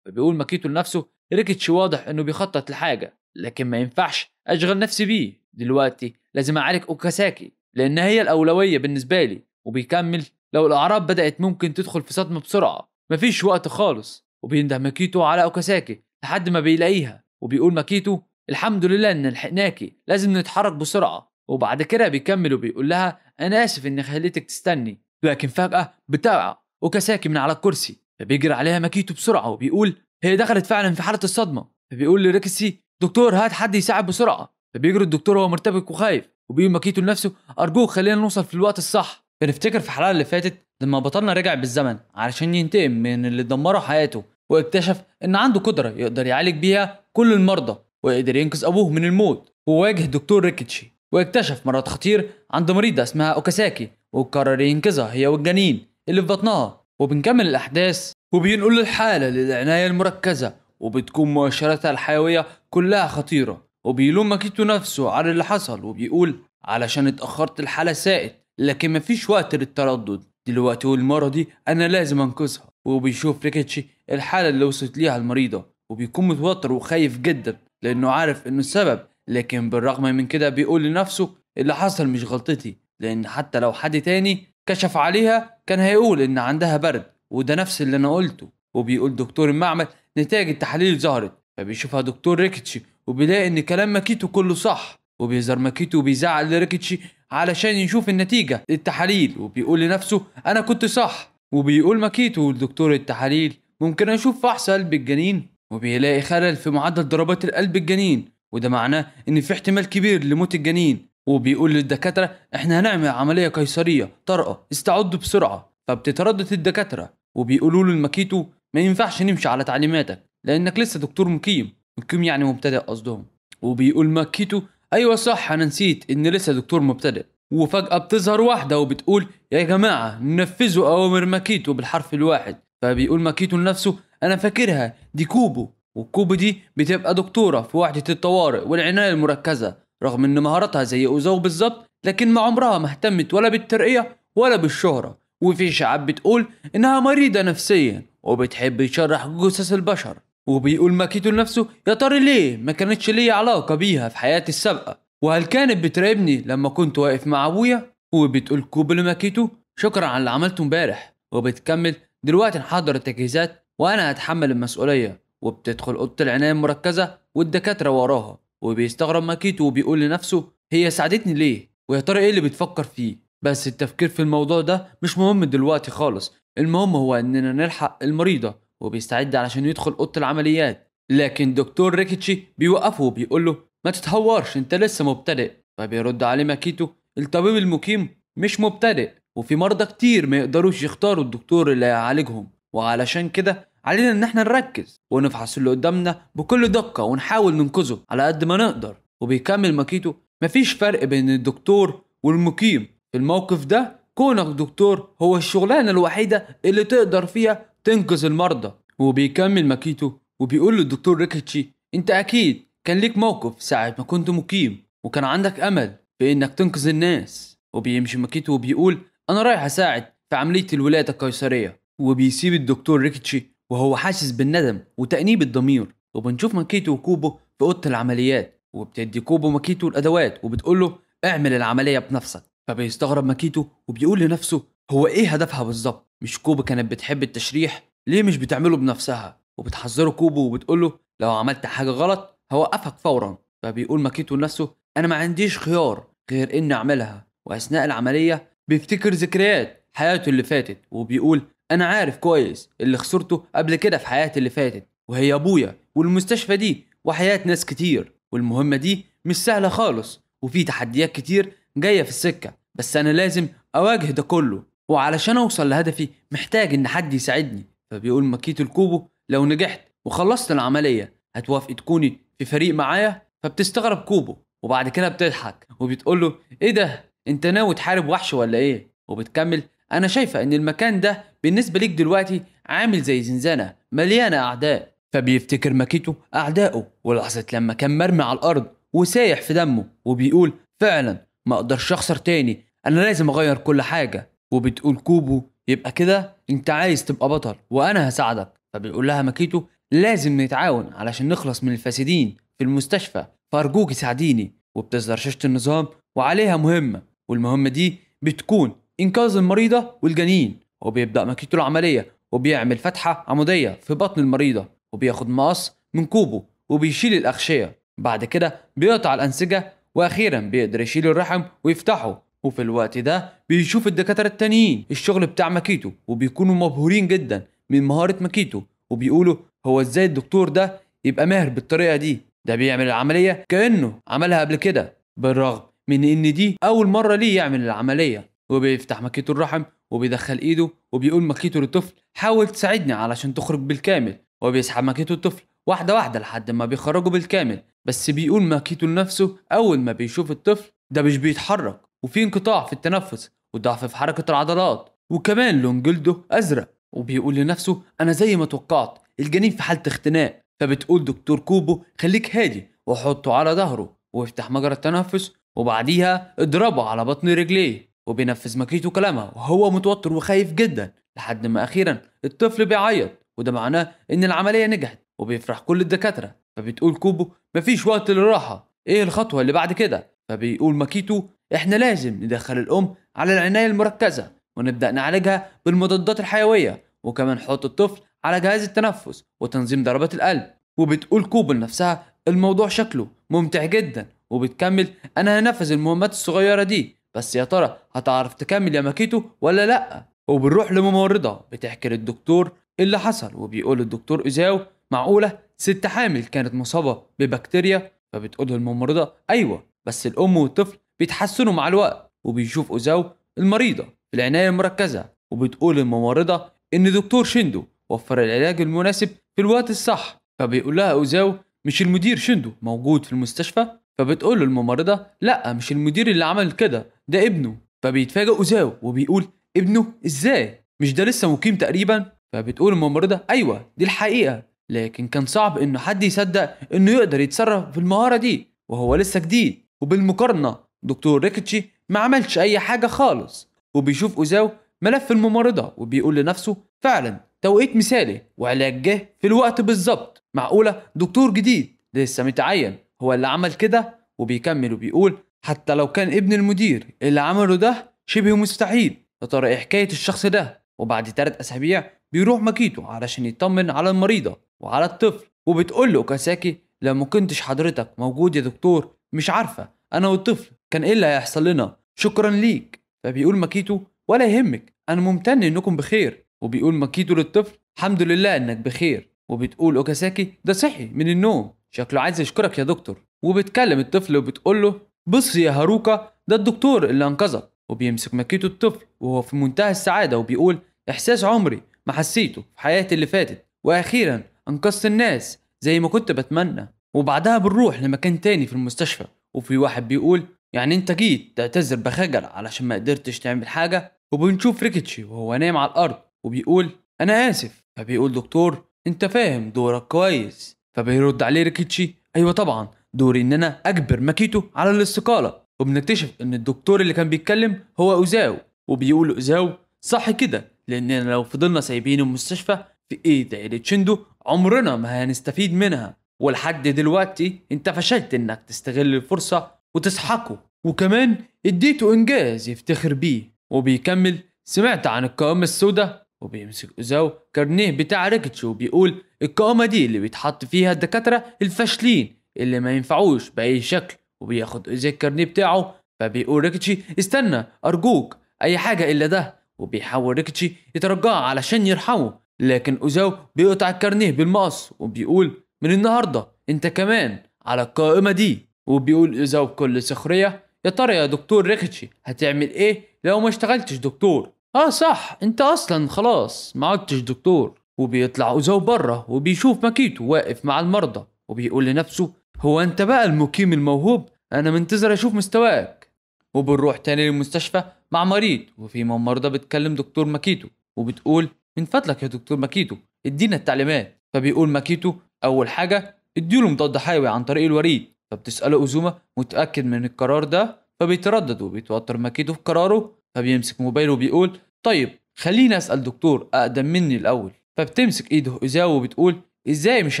فبيقول ماكيتو لنفسه ريكيتشي واضح انه بيخطط لحاجة لكن ما ينفعش اشغل نفسي بيه دلوقتي، لازم اعالج اوكاساكي لان هي الاولوية بالنسبة لي. وبيكمل لو الاعراض بدأت ممكن تدخل في صدمة بسرعة، مفيش وقت خالص. وبينده ماكيتو على اوكاساكي لحد ما بيلاقيها. وبيقول ماكيتو الحمد لله ان لحقناكي، لازم نتحرك بسرعة. وبعد كده بيكمل وبيقول لها انا اسف اني خليتك تستني، لكن فجأة بتقع اوكاساكي من على الكرسي. فبيجري عليها ماكيتو بسرعة وبيقول هي دخلت فعلا في حالة الصدمة. فبيقول لريكسي دكتور هات حد يساعد بسرعة. فبيجري الدكتور وهو مرتبك وخايف وبيقول ماكيتو لنفسه ارجوك خلينا نوصل في الوقت الصح. بنفتكر في الحلقة اللي فاتت لما بطلنا رجع بالزمن علشان ينتقم من اللي دمروا حياته، واكتشف ان عنده قدرة يقدر يعالج بيها كل المرضى ويقدر ينقذ ابوه من الموت. وواجه دكتور ريكيتشي واكتشف مرض خطير عند مريضة اسمها اوكاساكي وقرر ينقذها هي والجنين اللي في بطنها. وبنكمل الاحداث وبينقل الحالة للعناية المركزة وبتكون مؤشراتها الحيوية كلها خطيرة. وبيلوم ماكيتو نفسه على اللي حصل وبيقول علشان اتأخرت الحالة سائت، لكن مفيش وقت للتردد دلوقتي والمرة دي انا لازم انقذها. وبيشوف ريكيتشي الحالة اللي وصلت ليها المريضة وبيكون متوتر وخايف جدا لانه عارف انه السبب، لكن بالرغم من كده بيقول لنفسه اللي حصل مش غلطتي، لان حتى لو حد تاني كشف عليها كان هيقول ان عندها برد وده نفس اللي انا قلته. وبيقول دكتور المعمل نتائج التحاليل ظهرت. فبيشوفها دكتور ريكيتشي وبيلاقي ان كلام ماكيتو كله صح. وبيظهر ماكيتو وبيزعل لريكيتشي علشان يشوف النتيجة التحاليل وبيقول لنفسه انا كنت صح. وبيقول ماكيتو لدكتور التحاليل ممكن اشوف فحص قلب الجنين، وبيلاقي خلل في معدل ضربات القلب الجنين وده معناه ان في احتمال كبير لموت الجنين. وبيقول للدكاترة احنا هنعمل عملية قيصرية طارئة استعدوا بسرعة. فبتتردد الدكاترة وبيقولوا له الماكيتو ما ينفعش نمشي على تعليماتك لانك لسه دكتور مقيم يعني مبتدئ قصدهم. وبيقول ماكيتو ايوه صح انا نسيت ان لسه دكتور مبتدئ. وفجأة بتظهر واحدة وبتقول يا جماعة ننفذوا اوامر ماكيتو بالحرف الواحد. فبيقول ماكيتو لنفسه انا فاكرها دي كوبو، والكوبو دي بتبقى دكتورة في وحدة الطوارئ والعناية المركزة، رغم ان مهاراتها زي اوزاو بالظبط لكن ما عمرها ما اهتمت ولا بالترقية ولا بالشهرة. وفي اشاعات بتقول انها مريضة نفسيا وبتحب يشرح جثث البشر. وبيقول ماكيتو لنفسه يا ترى ليه ما كانتش ليا علاقة بيها في حياتي السابقة، وهل كانت بتراقبني لما كنت واقف مع ابويا؟ وبتقول كوبو لماكيتو شكرا على اللي عملته امبارح. وبتكمل دلوقتي نحضر التجهيزات وانا هتحمل المسؤولية. وبتدخل اوضه العنايه المركزه والدكاتره وراها وبيستغرب ماكيتو وبيقول لنفسه هي ساعدتني ليه ويا ترى ايه اللي بتفكر فيه. بس التفكير في الموضوع ده مش مهم دلوقتي خالص، المهم هو اننا نلحق المريضه. وبيستعد علشان يدخل اوضه العمليات لكن دكتور ريكيتشي بيوقفه وبيقول له ما تتهورش انت لسه مبتدئ. فبيرد عليه ماكيتو الطبيب المقيم مش مبتدئ وفي مرضى كتير ما يقدروش يختاروا الدكتور اللي هيعالجهم، وعلشان كده علينا ان احنا نركز ونفحص اللي قدامنا بكل دقة ونحاول ننقذه على قد ما نقدر. وبيكمل ماكيتو مفيش فرق بين الدكتور والمقيم في الموقف ده، كونك دكتور هو الشغلانة الوحيدة اللي تقدر فيها تنقذ المرضى. وبيكمل ماكيتو وبيقول له الدكتور ريكيتشي انت اكيد كان ليك موقف ساعة ما كنت مقيم وكان عندك امل في انك تنقذ الناس. وبيمشي ماكيتو وبيقول انا رايح اساعد في عملية الولادة القيصرية. وبيسيب الدكتور ريكيتشي وهو حاسس بالندم وتأنيب الضمير. وبنشوف ماكيتو وكوبو في اوضة العمليات وبتدي كوبو ماكيتو الادوات وبتقول له اعمل العملية بنفسك. فبيستغرب ماكيتو وبيقول لنفسه هو ايه هدفها بالظبط؟ مش كوبو كانت بتحب التشريح؟ ليه مش بتعمله بنفسها؟ وبتحذره كوبو وبتقول له لو عملت حاجة غلط هوقفك فورا. فبيقول ماكيتو لنفسه انا ما عنديش خيار غير اني اعملها. واثناء العملية بيفتكر ذكريات حياته اللي فاتت وبيقول انا عارف كويس اللي خسرته قبل كده في حياتي اللي فاتت وهي ابويا والمستشفى دي وحياة ناس كتير. والمهمة دي مش سهلة خالص وفي تحديات كتير جاية في السكة بس انا لازم اواجه ده كله وعلشان اوصل لهدفي محتاج ان حد يساعدني. فبيقول ماكيتو الكوبو لو نجحت وخلصت العملية هتوافقي تكوني في فريق معايا؟ فبتستغرب كوبو وبعد كده بتضحك وبتقول له ايه ده انت ناوي تحارب وحش ولا ايه؟ وبتكمل انا شايفة ان المكان ده بالنسبة ليك دلوقتي عامل زي زنزانة مليانة اعداء. فبيفتكر ماكيتو اعدائه ولحظة لما كان مرمي على الارض وسايح في دمه وبيقول فعلا ما اقدرش اخسر تاني انا لازم اغير كل حاجة. وبتقول كوبو يبقى كده انت عايز تبقى بطل وانا هساعدك. فبيقول لها ماكيتو لازم نتعاون علشان نخلص من الفاسدين في المستشفى فارجوكي ساعديني. وبتظهر شاشة النظام وعليها مهمة والمهمة دي بتكون انقاذ المريضة والجنين. وبيبدأ ماكيتو العملية وبيعمل فتحة عمودية في بطن المريضة وبياخد مقص من كوبو وبيشيل الأغشية. بعد كده بيقطع الأنسجة وأخيرا بيقدر يشيل الرحم ويفتحه. وفي الوقت ده بيشوف الدكاترة التانيين الشغل بتاع ماكيتو وبيكونوا مبهورين جدا من مهارة ماكيتو وبيقولوا هو ازاي الدكتور ده يبقى ماهر بالطريقة دي؟ ده بيعمل العملية كأنه عملها قبل كده بالرغم من ان دي اول مرة ليه يعمل العملية. وبيفتح ماكيتو الرحم وبيدخل ايده وبيقول ماكيتو للطفل حاول تساعدني علشان تخرج بالكامل. وبيسحب ماكيتو الطفل واحدة واحدة لحد ما بيخرجه بالكامل. بس بيقول ماكيتو لنفسه اول ما بيشوف الطفل ده مش بيتحرك وفي انقطاع في التنفس وضعف في حركة العضلات وكمان لون جلده ازرق. وبيقول لنفسه انا زي ما توقعت الجنين في حالة اختناق. فبتقول دكتور كوبو خليك هادي وحطه على ظهره وافتح مجرى التنفس وبعديها اضربه على بطن رجليه. وبينفذ ماكيتو كلامها وهو متوتر وخايف جدا لحد ما اخيرا الطفل بيعيط وده معناه ان العملية نجحت وبيفرح كل الدكاترة. فبتقول كوبو مفيش وقت للراحة ايه الخطوة اللي بعد كده؟ فبيقول ماكيتو احنا لازم ندخل الام على العناية المركزة ونبدأ نعالجها بالمضادات الحيوية وكمان نحط الطفل على جهاز التنفس وتنظيم ضربات القلب. وبتقول كوبو لنفسها الموضوع شكله ممتع جدا وبتكمل انا هنفذ المهمات الصغيرة دي بس يا ترى هتعرف تكمل يا ماكيتو ولا لا؟ وبنروح لممرضة بتحكي للدكتور اللي حصل وبيقول الدكتور إزاو معقولة ست حامل كانت مصابة ببكتيريا؟ فبتقول الممرضة أيوة بس الأم والطفل بيتحسنوا مع الوقت. وبيشوف أوزاو المريضة في العناية المركزة وبتقول الممرضة إن دكتور شيندو وفر العلاج المناسب في الوقت الصح. فبيقول لها أوزاو مش المدير شيندو موجود في المستشفى؟ فبتقول له الممرضة لا مش المدير اللي عمل كده ده ابنه. فبيتفاجئ أوزاو وبيقول ابنه ازاي؟ مش ده لسه مقيم تقريبا؟ فبتقول الممرضة ايوه دي الحقيقة لكن كان صعب انه حد يصدق انه يقدر يتصرف بالمهارة دي وهو لسه جديد. وبالمقارنة دكتور ريكيتشي ما عملش اي حاجة خالص. وبيشوف اوزاو ملف الممرضة وبيقول لنفسه فعلا توقيت مثالي وعلاج جه في الوقت بالظبط. معقولة دكتور جديد لسه متعين هو اللي عمل كده؟ وبيكمل وبيقول حتى لو كان ابن المدير اللي عمله ده شبه مستحيل. يا ترى ايه حكاية الشخص ده؟ وبعد 3 أسابيع بيروح ماكيتو علشان يطمن على المريضة وعلى الطفل. وبتقول له اوكاساكي لو ما كنتش حضرتك موجود يا دكتور مش عارفة انا والطفل كان ايه اللي هيحصل لنا. شكرا ليك. فبيقول ماكيتو ولا يهمك انا ممتن انكم بخير. وبيقول ماكيتو للطفل الحمد لله انك بخير. وبتقول اوكاساكي ده صحي من النوم شكله عايز يشكرك يا دكتور. وبتكلم الطفل وبتقول له بص يا هاروكا ده الدكتور اللي انقذك. وبيمسك ماكيتو الطفل وهو في منتهى السعادة وبيقول إحساس عمري ما حسيته في حياتي اللي فاتت وأخيرا أنقذت الناس زي ما كنت بتمنى. وبعدها بنروح لمكان تاني في المستشفى وفي واحد بيقول يعني انت جيت تعتذر بخجل علشان ما قدرتش تعمل حاجة؟ وبنشوف ريكيتشي وهو نايم على الأرض وبيقول أنا آسف. فبيقول دكتور انت فاهم دورك كويس. فبيرد عليه ريكيتشي ايوه طبعا دوري ان انا اجبر ماكيتو على الاستقالة. وبنكتشف ان الدكتور اللي كان بيتكلم هو اوزاو، وبيقول اوزاو صح كده، لاننا لو فضلنا سايبين المستشفى في ايد عيلة شندو عمرنا ما هنستفيد منها، ولحد دلوقتي انت فشلت انك تستغل الفرصة وتسحقه، وكمان اديته انجاز يفتخر بيه. وبيكمل سمعت عن القوامة السوداء، وبيمسك اوزاو كارنيه بتاع ريكيتشي وبيقول القوامة دي اللي بيتحط فيها الدكاترة الفاشلين اللي ما ينفعوش بأي شكل. وبياخد اوزاو الكارنيه بتاعه، فبيقول ريكيتشي استنى أرجوك أي حاجة إلا ده، وبيحاول ريكيتشي يترجاه علشان يرحمه، لكن اوزاو بيقطع الكارنيه بالمقص وبيقول من النهارده انت كمان على القائمة دي. وبيقول اوزاو بكل سخرية يا ترى يا دكتور ريكيتشي هتعمل ايه لو ما اشتغلتش دكتور؟ صح انت اصلا خلاص ما عدتش دكتور. وبيطلع اوزاو بره وبيشوف ماكيتو واقف مع المرضى، وبيقول لنفسه هو انت بقى المقيم الموهوب، انا منتظر اشوف مستواك. وبنروح تاني للمستشفى مع مريض، وفي ممرضة بتكلم دكتور ماكيتو وبتقول من فضلك يا دكتور ماكيتو ادينا التعليمات. فبيقول ماكيتو اول حاجة اديله مضاد حيوي عن طريق الوريد. فبتسأله اوزوما متأكد من القرار ده؟ فبيتردد وبيتوتر ماكيتو في قراره، فبيمسك موبايله وبيقول طيب خليني اسأل دكتور اقدم مني الاول. فبتمسك ايده اوزاو وبتقول ازاي مش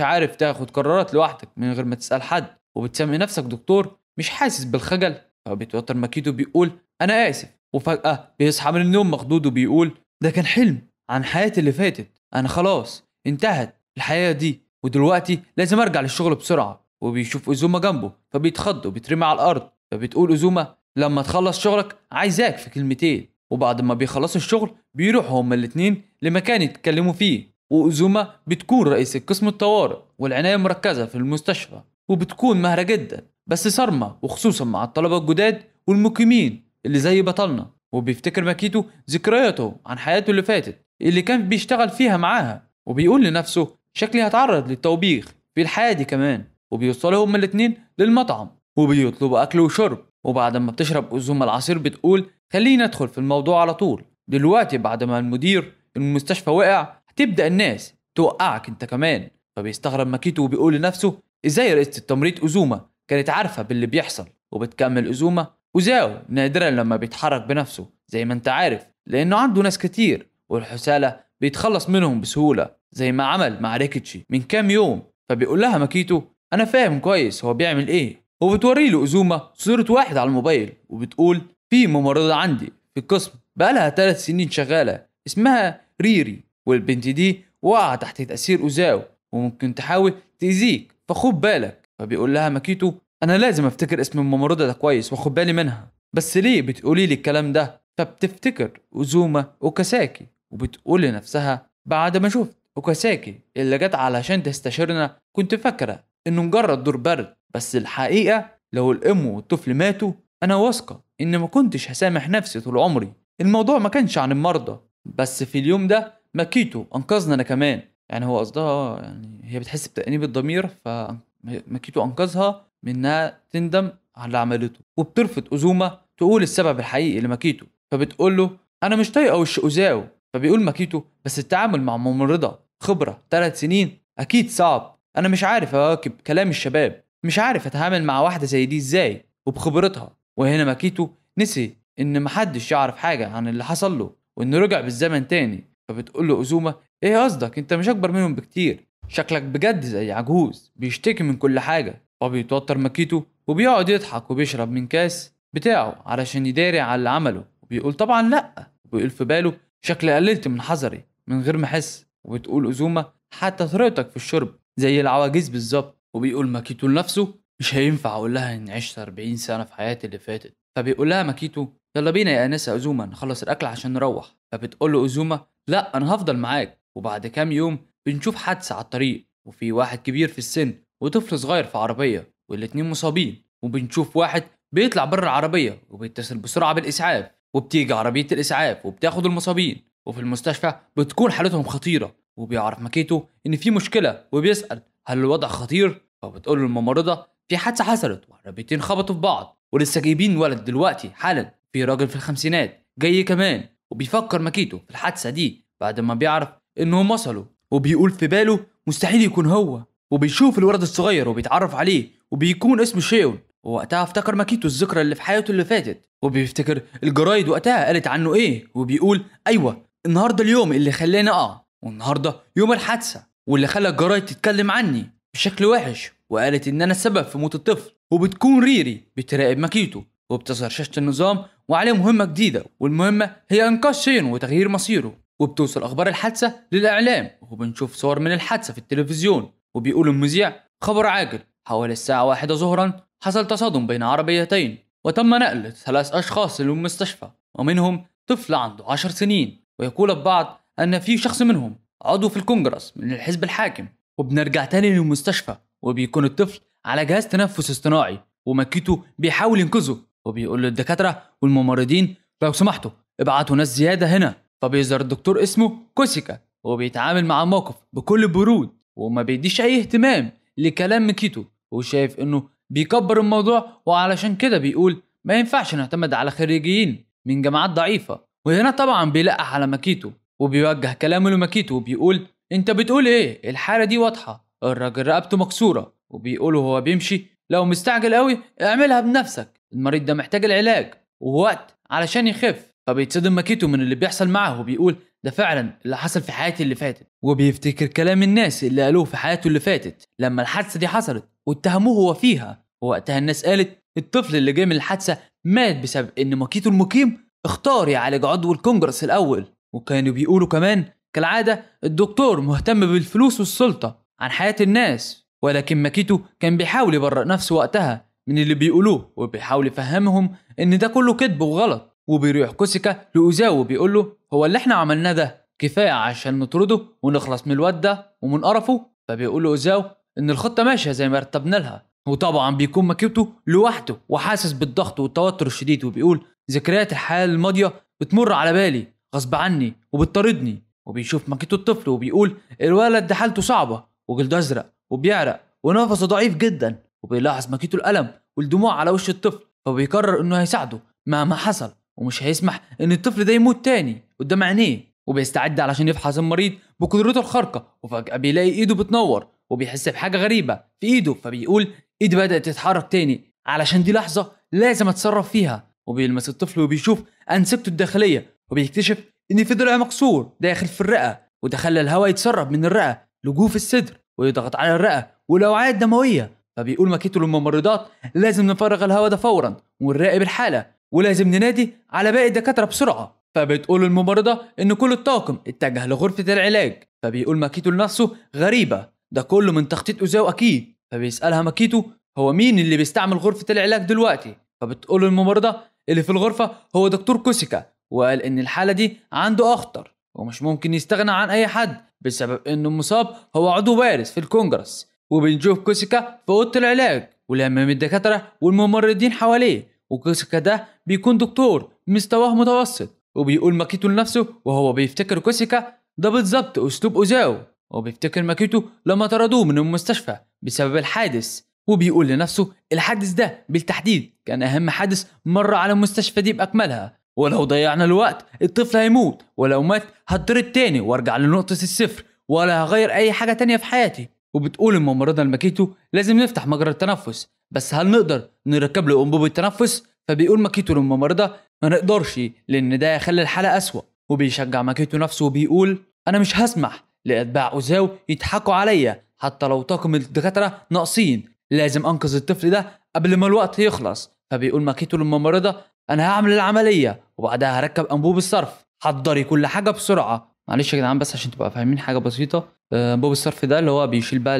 عارف تاخد قرارات لوحدك من غير ما تسأل حد وبتسمي نفسك دكتور؟ مش حاسس بالخجل؟ فبيتوتر ماكيتو بيقول انا اسف. وفجأة بيصحى من النوم مخضوض وبيقول ده كان حلم عن حياتي اللي فاتت، انا خلاص انتهت الحياة دي ودلوقتي لازم ارجع للشغل بسرعة. وبيشوف اوزوما جنبه فبيتخض وبيترمي على الارض. فبتقول اوزوما لما تخلص شغلك عايزاك في كلمتين. وبعد ما بيخلصوا الشغل بيروحوا هما الاتنين لمكان يتكلموا فيه، واوزوما بتكون رئيس قسم الطوارئ والعناية المركزة في المستشفى، وبتكون ماهرة جدا بس صارمة، وخصوصا مع الطلبة الجداد والمقيمين اللي زي بطلنا. وبيفتكر ماكيتو ذكرياته عن حياته اللي فاتت اللي كان بيشتغل فيها معاها، وبيقول لنفسه شكلي هتعرض للتوبيخ في الحياة دي كمان. وبيوصلوا هما الاتنين للمطعم وبيطلبوا أكل وشرب. وبعد ما بتشرب أزومة العصير بتقول خلينا ندخل في الموضوع على طول، دلوقتي بعد ما المدير المستشفى وقع هتبدأ الناس توقعك انت كمان. فبيستغرب ماكيتو وبيقول لنفسه ازاي رئيسة التمريض أزومة كانت عارفة باللي بيحصل. وبتكمل أزومة وزاو نادرا لما بيتحرك بنفسه زي ما انت عارف لأنه عنده ناس كتير والحسالة بيتخلص منهم بسهولة زي ما عمل مع ريكيتشي من كام يوم. فبيقول لها ماكيتو أنا فاهم كويس هو بيعمل إيه. وبتوري له أزومة صورة واحد على الموبايل وبتقول في ممرضة عندي في القسم بقالها 3 سنين شغالة اسمها ريري، والبنت دي واقعة تحت تأثير أوزاو وممكن تحاول تأذيك فخد بالك. فبيقول لها ماكيتو أنا لازم أفتكر اسم الممرضة ده كويس وأخد بالي منها، بس ليه بتقولي لي الكلام ده؟ فبتفتكر أوزوما أوكاساكي وبتقول لنفسها بعد ما شفت أوكاساكي اللي جت علشان تستشيرنا كنت فاكرة إنه مجرد دور برد، بس الحقيقة لو الأم والطفل ماتوا أنا واثقة إن ما كنتش هسامح نفسي طول عمري. الموضوع ما كانش عن المرضى بس في اليوم ده ماكيتو أنقذنا أنا كمان. يعني هو قصدها يعني هي بتحس بتأنيب الضمير فماكيتو أنقذها من إنها تندم على اللي عملته. وبترفض أوزوما تقول السبب الحقيقي لماكيتو، فبتقول له أنا مش طايقة وش أوزاو. فبيقول ماكيتو بس التعامل مع ممرضة خبرة 3 سنين أكيد صعب، أنا مش عارف أواكب كلام الشباب، مش عارف أتعامل مع واحدة زي دي إزاي وبخبرتها. وهنا ماكيتو نسي إن محدش يعرف حاجة عن اللي حصل له وإنه رجع بالزمن تاني. فبتقول له أوزوما إيه قصدك أنت مش أكبر منهم بكتير، شكلك بجد زي عجوز بيشتكي من كل حاجة. وبيتوتر ماكيتو وبيقعد يضحك وبيشرب من كاس بتاعه علشان يداري على اللي عمله وبيقول طبعا لأ. وبيقول في باله شكلي قللت من حذري من غير ما أحس. وبتقول أوزوما حتى طريقتك في الشرب زي العواجيز بالظبط. وبيقول ماكيتو لنفسه مش هينفع أقول لها إني عشت 40 سنة في حياتي اللي فاتت. فبيقول لها ماكيتو يلا بينا يا أنسة أوزوما نخلص الأكل عشان نروح. فبتقول له أوزوما لا أنا هفضل معاك. وبعد كام يوم بنشوف حادثة على الطريق وفي واحد كبير في السن وطفل صغير في عربية والاتنين مصابين، وبنشوف واحد بيطلع بره العربية وبيتصل بسرعة بالإسعاف وبتيجي عربية الإسعاف وبتاخد المصابين. وفي المستشفى بتكون حالتهم خطيرة وبيعرف ماكيتو إن في مشكلة وبيسأل هل الوضع خطير؟ فبتقول له الممرضة في حادثة حصلت وعربيتين خبطوا في بعض ولسه جايبين ولد دلوقتي حالا، في راجل في الخمسينات جاي كمان. وبيفكر ماكيتو في الحادثة دي بعد ما بيعرف إنهم وصلوا وبيقول في باله مستحيل يكون هو، وبيشوف الولد الصغير وبيتعرف عليه وبيكون اسمه شيون. ووقتها افتكر ماكيتو الذكرى اللي في حياته اللي فاتت، وبيفتكر الجرايد وقتها قالت عنه ايه، وبيقول ايوه النهارده اليوم اللي خلاني اقع، والنهارده يوم الحادثه واللي خلى الجرايد تتكلم عني بشكل وحش وقالت ان انا السبب في موت الطفل. وبتكون ريري بتراقب ماكيتو وبتظهر شاشة النظام وعليه مهمة جديدة، والمهمة هي إنقاذ شين وتغيير مصيره. وبتوصل أخبار الحادثة للإعلام وبنشوف صور من الحادثة في التلفزيون، وبيقول المذيع خبر عاجل حوالي الساعة 1 ظهرا حصل تصادم بين عربيتين وتم نقل 3 أشخاص للمستشفى ومنهم طفل عنده 10 سنين. ويقول البعض أن في شخص منهم عضو في الكونجرس من الحزب الحاكم. وبنرجع تاني للمستشفى وبيكون الطفل على جهاز تنفس اصطناعي وماكيتو بيحاول ينقذه، وبيقول للدكاترة والممرضين لو سمحتوا ابعتوا ناس زيادة هنا. فبيظهر الدكتور اسمه كوسيكا وبيتعامل مع الموقف بكل برود وما بيديش أي اهتمام لكلام ماكيتو، وشايف إنه بيكبر الموضوع، وعلشان كده بيقول ما ينفعش نعتمد على خريجين من جامعات ضعيفة. وهنا طبعا بيلقح على ماكيتو وبيوجه كلامه لماكيتو وبيقول انت بتقول ايه؟ الحالة دي واضحة، الراجل رقبته مكسورة. وبيقوله هو بيمشي لو مستعجل قوي اعملها بنفسك، المريض ده محتاج العلاج ووقت علشان يخف. فبيتصدم ماكيتو من اللي بيحصل معه وبيقول ده فعلا اللي حصل في حياتي اللي فاتت، وبيفتكر كلام الناس اللي قالوه في حياته اللي فاتت لما الحادثة دي حصلت واتهموه هو فيها. ووقتها الناس قالت الطفل اللي جاي من الحادثة مات بسبب ان ماكيتو المقيم اختار يعالج عضو الكونجرس الاول. وكانوا بيقولوا كمان كالعادة الدكتور مهتم بالفلوس والسلطة عن حياة الناس، ولكن ماكيتو كان بيحاول يبرئ نفسه وقتها من اللي بيقولوه وبيحاول يفهمهم ان ده كله كذب وغلط. وبيروح كوسيكا لأوزاو وبيقول له هو اللي احنا عملناه ده كفاية عشان نطرده ونخلص من الواد ده ومن قرفه. فبيقول له أوزاو ان الخطة ماشية زي ما رتبنا لها. وطبعا بيكون ماكيتو لوحده وحاسس بالضغط والتوتر الشديد وبيقول ذكريات الحياة الماضية بتمر على بالي غصب عني وبتطاردني. وبيشوف ماكيتو الطفل وبيقول الولد ده حالته صعبة وجلده أزرق وبيعرق ونفسه ضعيف جدا. وبيلاحظ ماكيتو الألم والدموع على وش الطفل، فبيقرر انه هيساعده مهما حصل ومش هيسمح ان الطفل ده يموت تاني قدام عينيه. وبيستعد علشان يفحص المريض بقدرته الخارقة، وفجأة بيلاقي ايده بتنور وبيحس بحاجة غريبة في ايده، فبيقول ايدي بدأت تتحرك تاني علشان دي لحظة لازم اتصرف فيها. وبيلمس الطفل وبيشوف انسجته الداخلية وبيكتشف ان في ضلع مكسور داخل في الرئة، وده خلى الهواء يتسرب من الرئة لجوف الصدر ويضغط على الرئة والاوعية الدموية. فبيقول ماكيتو للممرضات لازم نفرغ الهواء ده فورا ونراقب الحالة ولازم ننادي على باقي الدكاترة بسرعة. فبتقول الممرضة ان كل الطاقم اتجه لغرفة العلاج. فبيقول ماكيتو لنفسه غريبة ده كله من تخطيط أوزاو اكيد. فبيسألها ماكيتو هو مين اللي بيستعمل غرفة العلاج دلوقتي؟ فبتقول الممرضة اللي في الغرفة هو دكتور كوسيكا، وقال ان الحالة دي عنده اخطر ومش ممكن يستغنى عن اي حد بسبب انه المصاب هو عضو بارز في الكونجرس. وبنشوف كوسيكا في اوضه العلاج ولما الدكاتره والممرضين حواليه، وكوسيكا ده بيكون دكتور مستواه متوسط. وبيقول ماكيتو لنفسه وهو بيفتكر كوسيكا ده بالظبط اسلوب اوزاو، وبيفتكر ماكيتو لما طردوه من المستشفى بسبب الحادث. وبيقول لنفسه الحادث ده بالتحديد كان اهم حادث مر على المستشفى دي باكملها، ولو ضيعنا الوقت الطفل هيموت، ولو مات هتطرد تاني وارجع لنقطة الصفر ولا هغير اي حاجة تانية في حياتي. وبتقول الممرضة لماكيتو لازم نفتح مجرى التنفس، بس هل نقدر نركب له انبوبة التنفس؟ فبيقول ماكيتو للممرضة ما نقدرش لان ده هيخلي الحالة اسوأ. وبيشجع ماكيتو نفسه وبيقول انا مش هسمح لاتباع اوزاو يضحكوا عليا حتى لو طاقم الدكاترة ناقصين، لازم انقذ الطفل ده قبل ما الوقت يخلص. فبيقول ماكيتو للممرضة انا هعمل العملية وبعدها هركب انبوب الصرف، حضري كل حاجة بسرعة. معلش يا جدعان بس عشان تبقى فاهمين حاجة بسيطة، انبوب الصرف ده اللي هو بيشيل بقى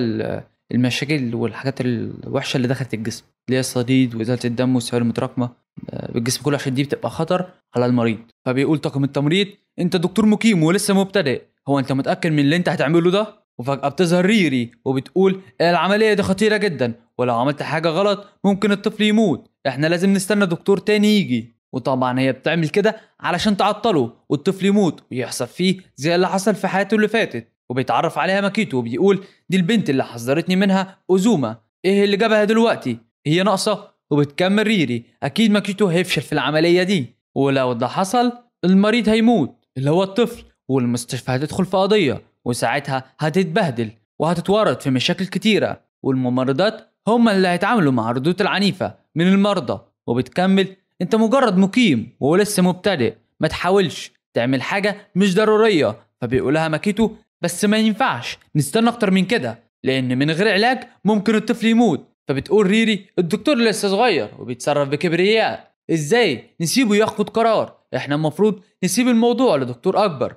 المشاكل والحاجات الوحشة اللي دخلت الجسم اللي هي الصديد وإزالة الدم والسوائل المتراكمة بالجسم كله، عشان دي بتبقى خطر على المريض. فبيقول طاقم التمريض انت دكتور مقيم ولسه مبتدئ، هو انت متأكد من اللي انت هتعمله ده؟ وفجأة بتظهر ريري وبتقول العملية دي خطيرة جدا ولو عملت حاجة غلط ممكن الطفل يموت، احنا لازم نستنى دكتور تاني يجي. وطبعا هي بتعمل كده علشان تعطله والطفل يموت ويحصل فيه زي اللي حصل في حياته اللي فاتت. وبيتعرف عليها ماكيتو وبيقول دي البنت اللي حذرتني منها أوزوما، ايه اللي جابها دلوقتي؟ هي ناقصة. وبتكمل ريري اكيد ماكيتو هيفشل في العملية دي، ولو ده حصل المريض هيموت اللي هو الطفل والمستشفى هتدخل في قضية وساعتها هتتبهدل وهتتورط في مشاكل كتيرة، والممرضات هم اللي هيتعاملوا مع الردود العنيفة من المرضى. وبتكمل: انت مجرد مقيم ولسه مبتدئ، ما تحاولش تعمل حاجة مش ضرورية. فبيقولها ماكيتو: بس ما ينفعش نستنى اكتر من كده، لان من غير علاج ممكن الطفل يموت. فبتقول ريري: الدكتور لسه صغير وبيتصرف بكبرياء، ازاي نسيبه ياخد قرار؟ احنا المفروض نسيب الموضوع لدكتور اكبر.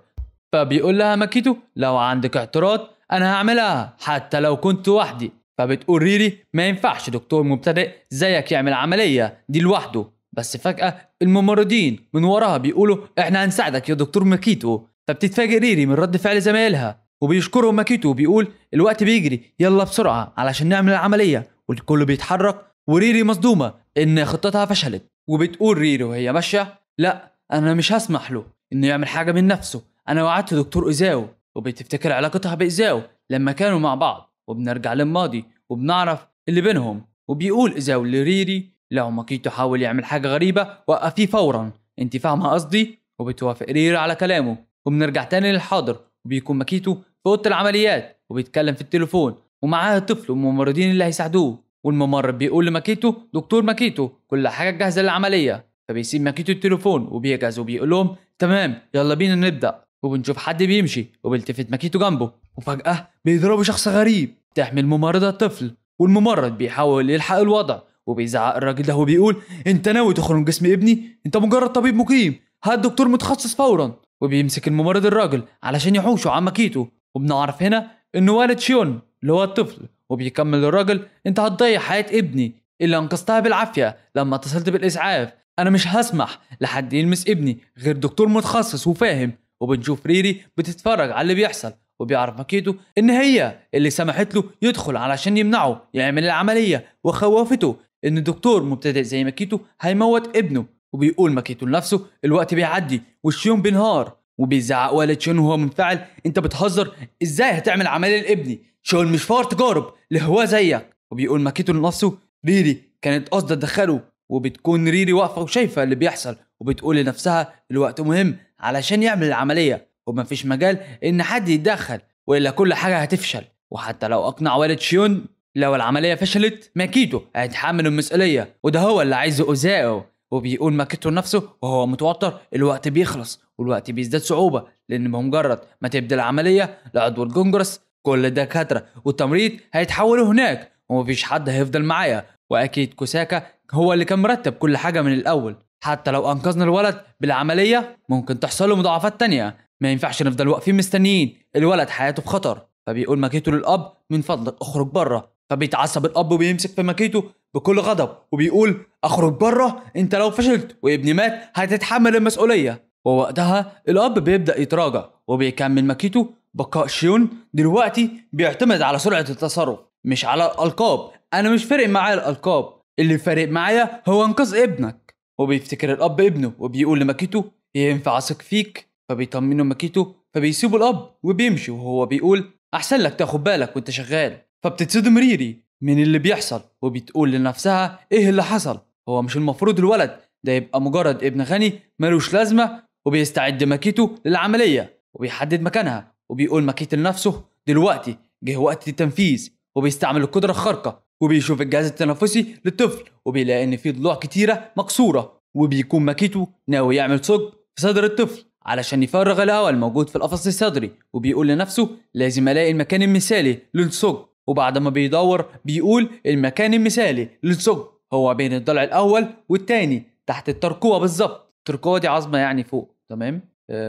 فبيقول لها ماكيتو: لو عندك اعتراض انا هعملها حتى لو كنت وحدي. فبتقول ريري: ما ينفعش دكتور مبتدئ زيك يعمل عملية دي لوحده. بس فجأة الممرضين من وراها بيقولوا: احنا هنساعدك يا دكتور ماكيتو. فبتتفاجئ ريري من رد فعل زمايلها وبيشكروا ماكيتو وبيقول: الوقت بيجري، يلا بسرعة علشان نعمل العملية. والكل بيتحرك وريري مصدومة ان خطتها فشلت. وبتقول ريري وهي ماشية: لا، انا مش هسمح له انه يعمل حاجة من نفسه، انا وعدت دكتور ايزاو. وبتفتكر علاقتها بايزاو لما كانوا مع بعض، وبنرجع للماضي وبنعرف اللي بينهم. وبيقول ايزاو لريري: لو ماكيتو حاول يعمل حاجة غريبة وقفيه فورا، انت فاهمة قصدي؟ وبتوافق ريري على كلامه. وبنرجع تاني للحاضر، وبيكون ماكيتو في اوضه العمليات وبيتكلم في التليفون ومعاه الطفل والممرضين اللي هيساعدوه. والممرض بيقول لماكيتو: دكتور ماكيتو، كل حاجه جاهزه للعمليه. فبيسيب ماكيتو التليفون وبيجهز وبيقول لهم: تمام، يلا بينا نبدا. وبنشوف حد بيمشي وبيلتفت ماكيتو جنبه، وفجاه بيضربوا شخص غريب. تحمل الممرضه الطفل، والممرض بيحاول يلحق الوضع وبيزعق الراجل ده وبيقول: انت ناوي تخرج من جسم ابني؟ انت مجرد طبيب مقيم، هات دكتور متخصص فورا. وبيمسك الممرض الراجل علشان يحوشه عن ماكيتو. وبنعرف هنا انه والد شيون اللي هو الطفل. وبيكمل الراجل: انت هتضيع حياة ابني اللي انقذتها بالعافية لما اتصلت بالاسعاف، انا مش هسمح لحد يلمس ابني غير دكتور متخصص وفاهم. وبنشوف ريري بتتفرج على اللي بيحصل، وبيعرف ماكيتو ان هي اللي سمحت له يدخل علشان يمنعه يعمل العملية، وخوفته ان دكتور مبتدئ زي ماكيتو هيموت ابنه. وبيقول ماكيتو لنفسه: الوقت بيعدي والشيون بينهار. وبيزعق والد شيون وهو منفعل: انت بتهزر، ازاي هتعمل عمليه لابني؟ شيون مش فار تجارب لهوا زيك. وبيقول ماكيتو لنفسه: ريري كانت قصدها تدخله. وبتكون ريري واقفه وشايفه اللي بيحصل، وبتقول لنفسها: الوقت مهم علشان يعمل العمليه ومفيش مجال ان حد يتدخل، والا كل حاجه هتفشل. وحتى لو اقنع والد شيون، لو العمليه فشلت ماكيتو هيتحمل المسؤوليه، وده هو اللي عايزه اوزاو. وبيقول ماكيتو لنفسه وهو متوتر: الوقت بيخلص والوقت بيزداد صعوبة، لأن بمجرد ما تبدأ العملية لعضو الكونجرس كل الدكاترة والتمريض هيتحولوا هناك، ومفيش حد هيفضل معايا. وأكيد كوساكا هو اللي كان مرتب كل حاجة من الأول. حتى لو أنقذنا الولد بالعملية ممكن تحصل له مضاعفات تانية، ما ينفعش نفضل واقفين مستنيين، الولد حياته في خطر. فبيقول ماكيتو للأب: من فضلك اخرج بره. فبيتعصب الأب وبيمسك في ماكيتو بكل غضب وبيقول: اخرج بره، انت لو فشلت وابني مات هتتحمل المسؤولية. ووقتها الأب بيبدأ يتراجع، وبيكمل ماكيتو: بقاء شيون دلوقتي بيعتمد على سرعة التصرف مش على الألقاب، أنا مش فارق معايا الألقاب، اللي فارق معايا هو إنقاذ ابنك. وبيفتكر الأب ابنه وبيقول لماكيتو: ينفع أثق فيك؟ فبيطمنه ماكيتو، فبيسيبوا الأب وبيمشي وهو بيقول: أحسن لك تاخد بالك وانت شغال. فبتتصدم ريري من اللي بيحصل وبتقول لنفسها: ايه اللي حصل؟ هو مش المفروض الولد ده يبقى مجرد ابن غني ملوش لازمة؟ وبيستعد ماكيتو للعملية وبيحدد مكانها، وبيقول ماكيتو لنفسه: دلوقتي جه وقت التنفيذ. وبيستعمل القدرة الخارقة وبيشوف الجهاز التنفسي للطفل وبيلاقي ان فيه ضلوع كتيرة مكسورة. وبيكون ماكيتو ناوي يعمل ثقب في صدر الطفل علشان يفرغ الهواء الموجود في القفص الصدري، وبيقول لنفسه: لازم الاقي المكان المثالي للثقب. وبعد ما بيدور بيقول المكان المثالي للثقب هو بين الضلع الاول والتاني تحت الترقوة بالظبط. الترقوة دي عظمة يعني فوق، تمام،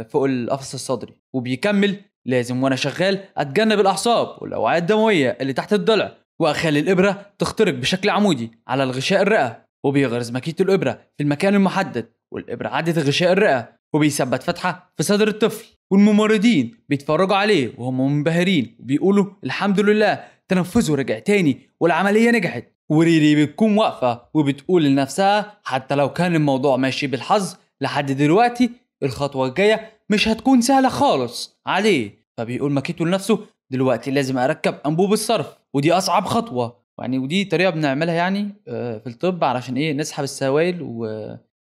فوق القفص الصدري. وبيكمل: لازم وانا شغال اتجنب الاعصاب والاوعية الدموية اللي تحت الضلع، واخلي الابرة تخترق بشكل عمودي على الغشاء الرئة. وبيغرز ماكيتو الابرة في المكان المحدد، والابرة عدت غشاء الرئة وبيثبت فتحة في صدر الطفل. والممرضين بيتفرجوا عليه وهم منبهرين وبيقولوا: الحمد لله، تنفسه رجع تاني والعملية نجحت. وريري بتكون واقفة وبتقول لنفسها: حتى لو كان الموضوع ماشي بالحظ لحد دلوقتي، الخطوة الجاية مش هتكون سهلة خالص عليه. فبيقول ماكيتو لنفسه: دلوقتي لازم أركب أنبوب الصرف، ودي أصعب خطوة يعني، ودي طريقة بنعملها يعني في الطب علشان إيه؟ نسحب السوائل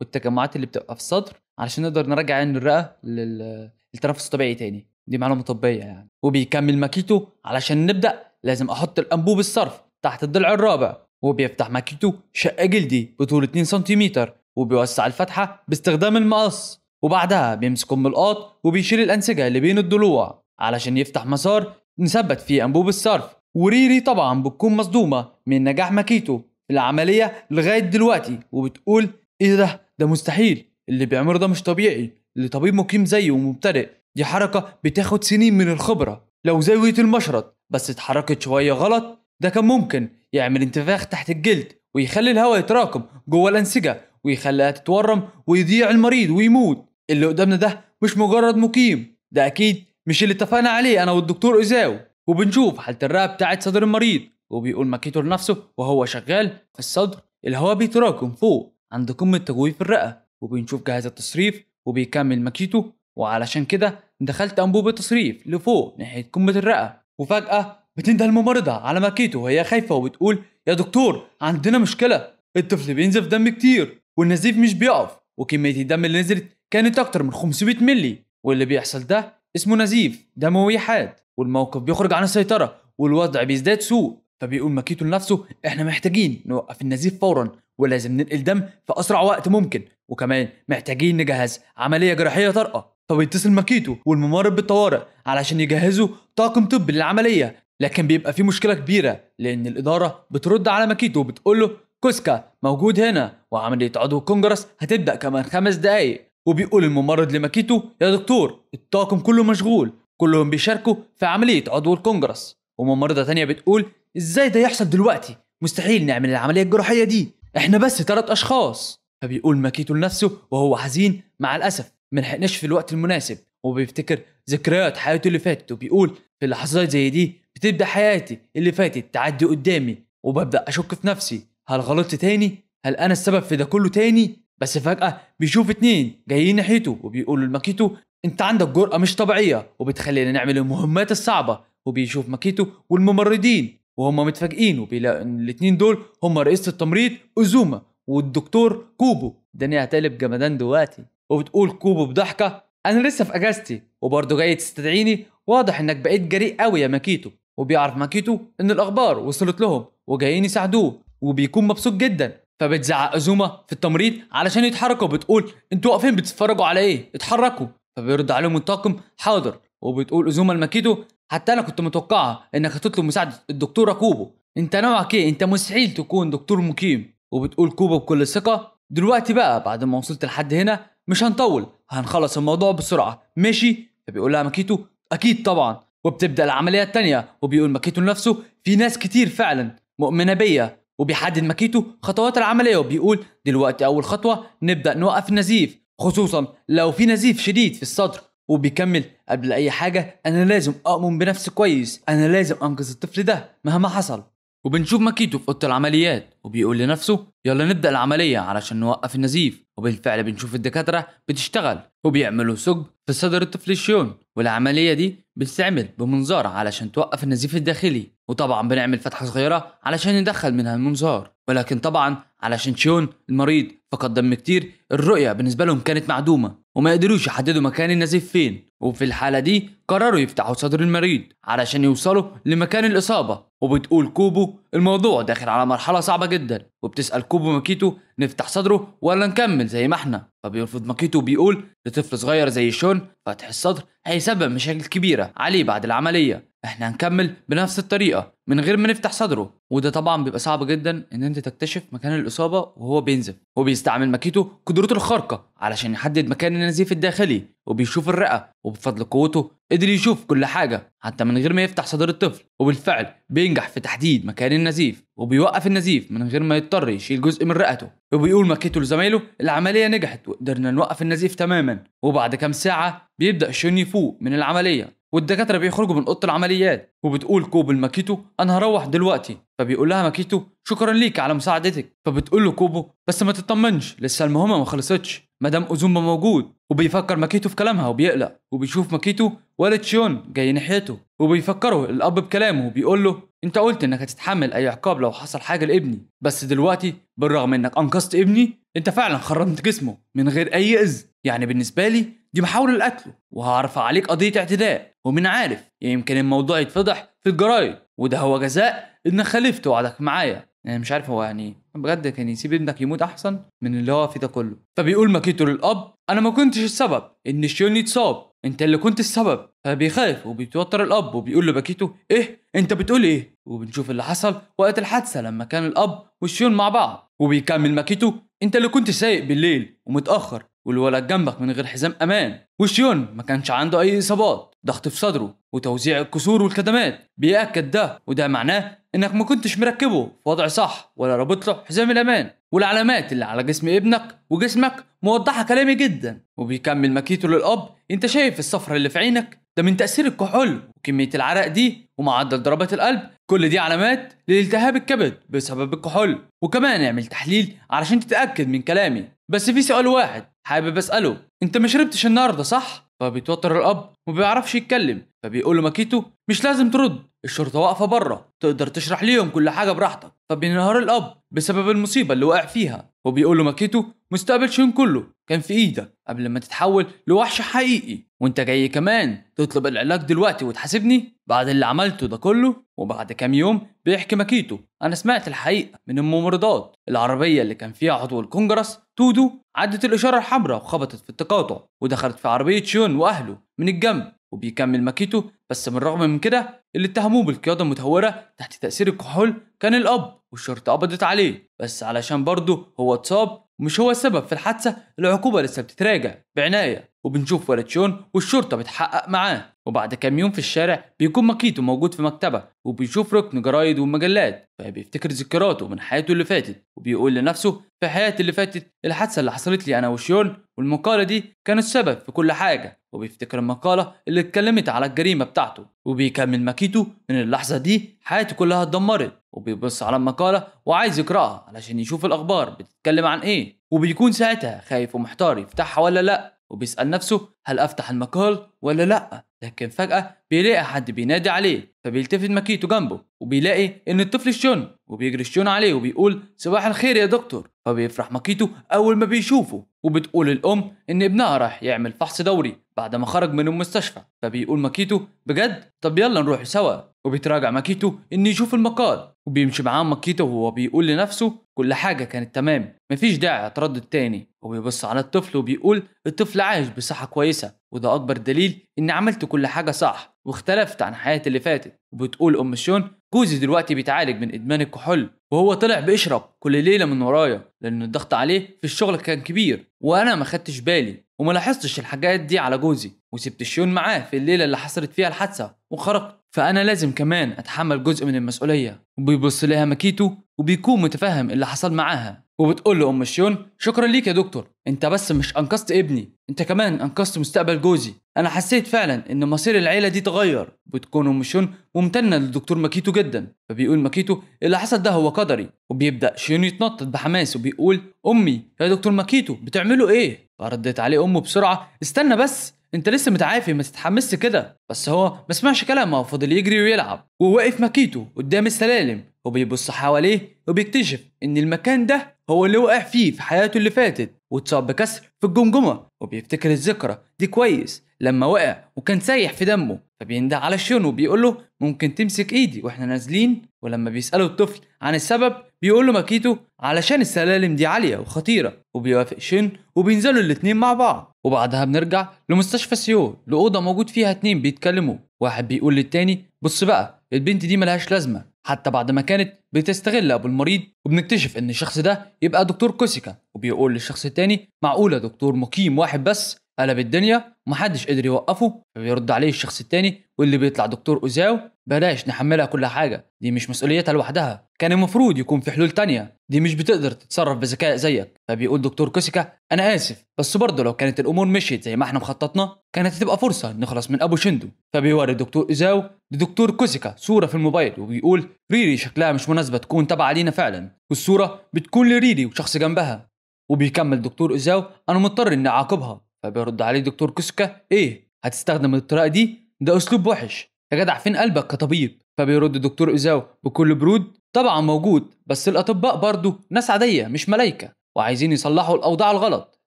والتجمعات اللي بتبقى في الصدر علشان نقدر نرجع يعني الرئة للتنفس الطبيعي تاني. دي معلومة طبية يعني. وبيكمل ماكيتو علشان نبدأ لازم أحط الأنبوب الصرف تحت الضلع الرابع. وبيفتح ماكيتو شقة جلدي بطول 2 سنتيمتر وبيوسع الفتحة باستخدام المقص. وبعدها بيمسك الملقاط وبيشيل الأنسجة اللي بين الضلوع علشان يفتح مسار نثبت فيه أنبوب الصرف. وريري طبعا بتكون مصدومة من نجاح ماكيتو في العملية لغاية دلوقتي وبتقول إيه ده مستحيل، اللي بيعمله ده مش طبيعي، اللي طبيب مقيم زيه ومبتدئ، دي حركة بتاخد سنين من الخبرة. لو زاوية المشرط بس اتحركت شوية غلط ده كان ممكن يعمل انتفاخ تحت الجلد ويخلي الهواء يتراكم جوه الأنسجة ويخليها تتورم ويضيع المريض ويموت. اللي قدامنا ده مش مجرد مقيم، ده أكيد مش اللي اتفقنا عليه أنا والدكتور إيزاو. وبنشوف حالة الرئة بتاعت صدر المريض وبيقول ماكيتو لنفسه وهو شغال في الصدر الهواء بيتراكم فوق عند قمة تجويف الرئة. وبنشوف جهاز التصريف وبيكمل ماكيتو وعلشان كده دخلت أنبوب التصريف لفوق ناحية قمة الرئة. وفجأة بتنده الممرضة على ماكيتو وهي خايفة وبتقول يا دكتور عندنا مشكلة، الطفل بينزف دم كتير والنزيف مش بيقف، وكمية الدم اللي نزلت كانت أكتر من 500 ملي، واللي بيحصل ده اسمه نزيف دموي حاد، والموقف بيخرج عن السيطرة والوضع بيزداد سوء. فبيقول ماكيتو لنفسه احنا محتاجين نوقف النزيف فورا ولازم ننقل دم في أسرع وقت ممكن، وكمان محتاجين نجهز عملية جراحية طارئة. فبيتصل ماكيتو والممرض بالطوارئ علشان يجهزوا طاقم طبي للعملية. لكن بيبقى في مشكلة كبيرة لأن الإدارة بترد على ماكيتو وبتقول له كوسكا موجود هنا وعملية عضو الكونجرس هتبدأ كمان 5 دقايق. وبيقول الممرض لماكيتو يا دكتور الطاقم كله مشغول، كلهم بيشاركوا في عملية عضو الكونجرس. وممرضة تانية بتقول ازاي ده يحصل دلوقتي، مستحيل نعمل العملية الجراحية دي، احنا بس 3 أشخاص. فبيقول ماكيتو لنفسه وهو حزين مع الأسف ملحقناش في الوقت المناسب، وبيفتكر ذكريات حياته اللي فاتت وبيقول في اللحظات زي دي بتبدأ حياتي اللي فاتت تعدي قدامي وببدأ أشك في نفسي، هل غلطت تاني؟ هل أنا السبب في ده كله تاني؟ بس فجأة بيشوف 2 جايين ناحيته وبيقولوا لماكيتو انت عندك جرأة مش طبيعية وبتخلينا نعمل المهمات الصعبة. وبيشوف ماكيتو والممرضين وهم متفاجئين وبيلاقوا ان ال2 دول هم رئيسة التمريض أوزوما والدكتور كوبو. الدنيا هتقلب جمدان دلوقتي. وبتقول كوبو بضحكة انا لسه في اجازتي وبرضه جاي تستدعيني، واضح انك بقيت جريء قوي يا ماكيتو. وبيعرف ماكيتو ان الاخبار وصلت لهم وجايين يساعدوه وبيكون مبسوط جدا. فبتزعق أزوما في التمريض علشان يتحركوا وبتقول انتوا واقفين بتتفرجوا على ايه، اتحركوا. فبيرد عليهم الطاقم حاضر. وبتقول أزوما لماكيتو حتى انا كنت متوقعه انك هتطلب مساعده الدكتوره كوبو، انت نوعك ايه، انت مستحيل تكون دكتور مقيم. وبتقول كوبو بكل ثقه دلوقتي بقى بعد ما وصلت لحد هنا مش هنطول، هنخلص الموضوع بسرعه ماشي. فبيقول لها ماكيتو اكيد طبعا. وبتبدا العمليه التانية وبيقول ماكيتو لنفسه في ناس كتير فعلا مؤمنه بيا. وبيحدد ماكيتو خطوات العمليه وبيقول دلوقتي اول خطوه نبدا نوقف النزيف خصوصا لو في نزيف شديد في الصدر. وبيكمل قبل اي حاجه انا لازم اؤمن بنفسي كويس، انا لازم انقذ الطفل ده مهما حصل. وبنشوف ماكيتو في اوضه العمليات وبيقول لنفسه يلا نبدا العمليه علشان نوقف النزيف. وبالفعل بنشوف الدكاتره بتشتغل وبيعملوا ثقب في صدر الطفل شيون، والعمليه دي بتستعمل بمنظار علشان توقف النزيف الداخلي. وطبعا بنعمل فتحه صغيره علشان ندخل منها المنظار، ولكن طبعا علشان شيون المريض فقد دم كتير الرؤيه بالنسبه لهم كانت معدومه وما قدروش يحددوا مكان النزيف فين. وفي الحالة دي قرروا يفتحوا صدر المريض علشان يوصلوا لمكان الإصابة. وبتقول كوبو الموضوع داخل على مرحلة صعبة جدا، وبتسأل كوبو ماكيتو نفتح صدره ولا نكمل زي ما احنا. فبيرفض ماكيتو بيقول لطفل صغير زي شون فتح الصدر هيسبب مشاكل كبيرة عليه بعد العملية، احنا هنكمل بنفس الطريقة من غير ما نفتح صدره. وده طبعا بيبقى صعب جدا ان انت تكتشف مكان الإصابة وهو بينزف. وبيستعمل ماكيتو قدرته الخارقة علشان يحدد مكان النزيف الداخلي وبيشوف الرئة، وبفضل قوته قدر يشوف كل حاجة حتى من غير ما يفتح صدر الطفل. وبالفعل بينجح في تحديد مكان النزيف وبيوقف النزيف من غير ما يضطر يشيل جزء من رئته. وبيقول ماكيتو لزمايله العملية نجحت وقدرنا نوقف النزيف تماما. وبعد كام ساعة بيبدأ شون يفوق من العملية والدكاترة بيخرجوا من أوضة العمليات. وبتقول كوبو لماكيتو أنا هروح دلوقتي. فبيقول لها ماكيتو شكرا ليك على مساعدتك. فبتقول له كوبو بس ما تطمنش لسه المهمة ما خلصتش مدام أوزوما موجود. وبيفكر ماكيتو في كلامها وبيقلق، وبيشوف ماكيتو والد شيون جاي ناحيته وبيفكره الأب بكلامه وبيقول له انت قلت انك هتتحمل اي عقاب لو حصل حاجة لابني، بس دلوقتي بالرغم انك انقذت ابني انت فعلا خرمت جسمه من غير اي اذى، يعني بالنسبة لي دي محاولة لقتله، وهرفع عليك قضية اعتداء، ومن عارف يمكن الموضوع يتفضح في الجرايد، وده هو جزاء انك خالفت وعدك معايا. يعني مش عارف هو يعني بجد كان يسيب ابنك يموت احسن من اللي هو فيه ده كله. فبيقول ماكيتو للاب انا ما كنتش السبب ان شيون يتصاب، انت اللي كنت السبب. فبيخاف وبيتوتر الاب وبيقول لماكيتو ايه انت بتقول ايه. وبنشوف اللي حصل وقت الحادثه لما كان الاب وشيون مع بعض. وبيكمل ماكيتو انت اللي كنت سايق بالليل ومتاخر والولد جنبك من غير حزام امان، وشيون ما كانش عنده اي اصابات، ضغط في صدره وتوزيع الكسور والكدمات بيأكد ده، وده معناه انك ما كنتش مركبه في وضع صح ولا رابط له حزام الامان. والعلامات اللي على جسم ابنك وجسمك موضحه كلامي جدا. وبيكمل ماكيتو للاب انت شايف الصفرة اللي في عينك ده من تأثير الكحول وكمية العرق دي ومعدل ضربات القلب، كل دي علامات لالتهاب الكبد بسبب الكحول. وكمان اعمل تحليل علشان تتأكد من كلامي. بس في سؤال واحد حابب اسأله، انت ما شربتش النهارده صح؟ فبيتوتر الاب وما بيعرفش يتكلم. فبيقول له ماكيتو مش لازم ترد، الشرطة واقفة بره تقدر تشرح ليهم كل حاجة براحتك. فبينهار الاب بسبب المصيبة اللي وقع فيها. وبيقول له ماكيتو مستقبل شين كله كان في ايدك قبل ما تتحول لوحش حقيقي، وانت جاي كمان تطلب العلاج دلوقتي وتحاسبني بعد اللي عملته ده كله. وبعد كام يوم بيحكي ماكيتو انا سمعت الحقيقة من الممرضات، العربية اللي كان فيها عضو الكونجرس تودو عدت الإشارة الحمراء وخبطت في التقاطع ودخلت في عربية شيون وأهله من الجنب. وبيكمل ماكيتو بس من الرغم من كده اللي اتهموه بالقيادة المتهورة تحت تأثير الكحول كان الأب، والشرطة قبضت عليه بس علشان برضه هو اتصاب ومش هو السبب في الحادثة. العقوبة لسه بتتراجع بعناية. وبنشوف ولد شون والشرطة بتحقق معاه. وبعد كام يوم في الشارع بيكون ماكيتو موجود في مكتبه وبيشوف ركن جرايد ومجلات، فبيفتكر ذكرياته من حياته اللي فاتت وبيقول لنفسه في حياتي اللي فاتت الحادثة اللي حصلت لي أنا وشيون والمقالة دي كانت السبب في كل حاجة. وبيفتكر المقالة اللي اتكلمت على الجريمة بتاعته. وبيكمل ماكيتو من اللحظة دي حياته كلها اتدمرت، وبيبص على المقالة وعايز يقرأها علشان يشوف الأخبار بتتكلم عن إيه. وبيكون ساعتها خايف ومحتار يفتحها ولا لأ، وبيسأل نفسه هل أفتح المقال ولا لأ. لكن فجأة بيلاقي حد بينادي عليه، فبيلتفت ماكيتو جنبه وبيلاقي إن الطفل شون، وبيجري شون عليه وبيقول صباح الخير يا دكتور. فبيفرح ماكيتو أول ما بيشوفه، وبتقول الأم إن ابنها راح يعمل فحص دوري بعد ما خرج من المستشفى. فبيقول ماكيتو بجد طب يلا نروح سوا. وبيتراجع ماكيتو إن يشوف المقال، وبيمشي معاه ماكيتو وهو بيقول لنفسه كل حاجة كانت تمام مفيش داعي اتردد تاني. وبيبص على الطفل وبيقول الطفل عايش بصحة كويسة، وده أكبر دليل إني عملت كل حاجة صح واختلفت عن حياتي اللي فاتت. وبتقول أم شون جوزي دلوقتي بيتعالج من إدمان الكحول، وهو طلع بيشرب كل ليلة من ورايا لأن الضغط عليه في الشغل كان كبير وأنا ما خدتش بالي وما لاحظتش الحاجات دي على جوزي، وسبت شون معاه في الليلة اللي حصلت فيها الحادثة وخرجت، فأنا لازم كمان أتحمل جزء من المسؤولية. وبيبص لها ماكيتو وبيكون متفهم اللي حصل معاها. وبتقول له ام شيون شكرا ليك يا دكتور، انت بس مش انقذت ابني انت كمان انقذت مستقبل جوزي، انا حسيت فعلا ان مصير العيله دي اتغير. بتكون ام شيون ممتنه للدكتور ماكيتو جدا. فبيقول ماكيتو اللي حصل ده هو قدري. وبيبدا شيون يتنطط بحماس وبيقول امي يا دكتور ماكيتو بتعملوا ايه؟ فردت عليه امه بسرعه استنى بس انت لسه متعافي ما تتحمسش كده. بس هو ما سمعش كلامها وفضل يجري ويلعب. وواقف ماكيتو قدام السلالم وبيبص حواليه وبيكتشف ان المكان ده هو اللي وقع فيه في حياته اللي فاتت واتصاب بكسر في الجمجمه. وبيفتكر الذكرى دي كويس لما وقع وكان سايح في دمه. فبينده على شون وبيقول له ممكن تمسك ايدي واحنا نازلين. ولما بيسأله الطفل عن السبب بيقول له ماكيتو علشان السلالم دي عالية وخطيرة. وبيوافق شين وبينزلوا الاتنين مع بعض. وبعدها بنرجع لمستشفى سيول لأوضة موجود فيها اتنين بيتكلموا. واحد بيقول للتاني بص بقى البنت دي ملهاش لازمة حتى بعد ما كانت بتستغل ابو المريض. وبنكتشف ان الشخص ده يبقى دكتور كوسيكا. وبيقول للشخص التاني معقولة دكتور مقيم واحد بس قلب الدنيا ومحدش قدر يوقفه؟ فبيرد عليه الشخص التاني واللي بيطلع دكتور اوزاو بلاش نحملها كل حاجة، دي مش مسؤوليتها لوحدها، كان المفروض يكون في حلول تانية، دي مش بتقدر تتصرف بذكاء زيك. فبيقول دكتور كوسيكا انا اسف بس برضه لو كانت الامور مشيت زي ما احنا مخططنا كانت هتبقى فرصة نخلص من ابو شندو. فبيوري دكتور اوزاو لدكتور كوسيكا صورة في الموبايل وبيقول ريري شكلها مش مناسبة تكون تبع علينا فعلا، والصورة بتكون لريري وشخص جنبها. وبيكمل دكتور اوزاو انا مضطر اني اعاقبها. فبيرد عليه دكتور كوسيكا ايه هتستخدم الطريقة دي؟ ده اسلوب وحش يا جدع فين قلبك كطبيب؟ فبيرد دكتور اوزاو بكل برود طبعا موجود بس الاطباء برضو ناس عادية مش ملايكة وعايزين يصلحوا الاوضاع الغلط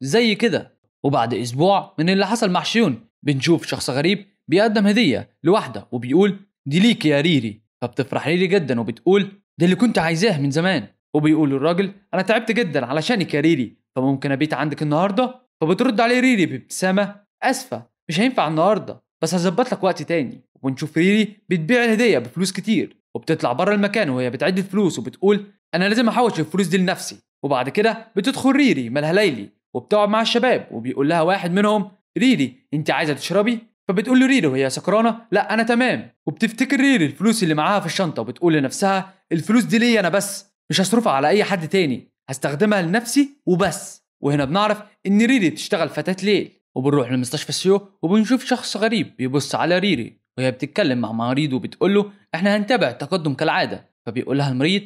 زي كده. وبعد أسبوع من اللي حصل مع شيون بنشوف شخص غريب بيقدم هدية لواحدة وبيقول دي ليك يا ريري. فبتفرح ريري جدا وبتقول ده اللي كنت عايزاه من زمان. وبيقول الراجل أنا تعبت جدا علشانك يا ريري، فممكن أبيت عندك النهاردة؟ فبترد عليه ريري بابتسامة أسفة مش هينفع النهاردة، بس هظبط لك وقت تاني. وبنشوف ريري بتبيع الهدية بفلوس كتير وبتطلع بره المكان وهي بتعد الفلوس وبتقول أنا لازم أحوش الفلوس دي لنفسي. وبعد كده بتدخل ريري مالها ليلي وبتقعد مع الشباب وبيقول لها واحد منهم ريري انت عايزه تشربي؟ فبتقول له ريري وهي سكرانه لا انا تمام. وبتفتكر ريري الفلوس اللي معاها في الشنطه وبتقول لنفسها الفلوس دي ليا انا بس، مش هصرفها على اي حد تاني، هستخدمها لنفسي وبس. وهنا بنعرف ان ريري بتشتغل فتاة ليل. وبنروح لمستشفى سيو وبنشوف شخص غريب بيبص على ريري وهي بتتكلم مع مريض وبتقول له احنا هنتابع التقدم كالعاده. فبيقول لها المريض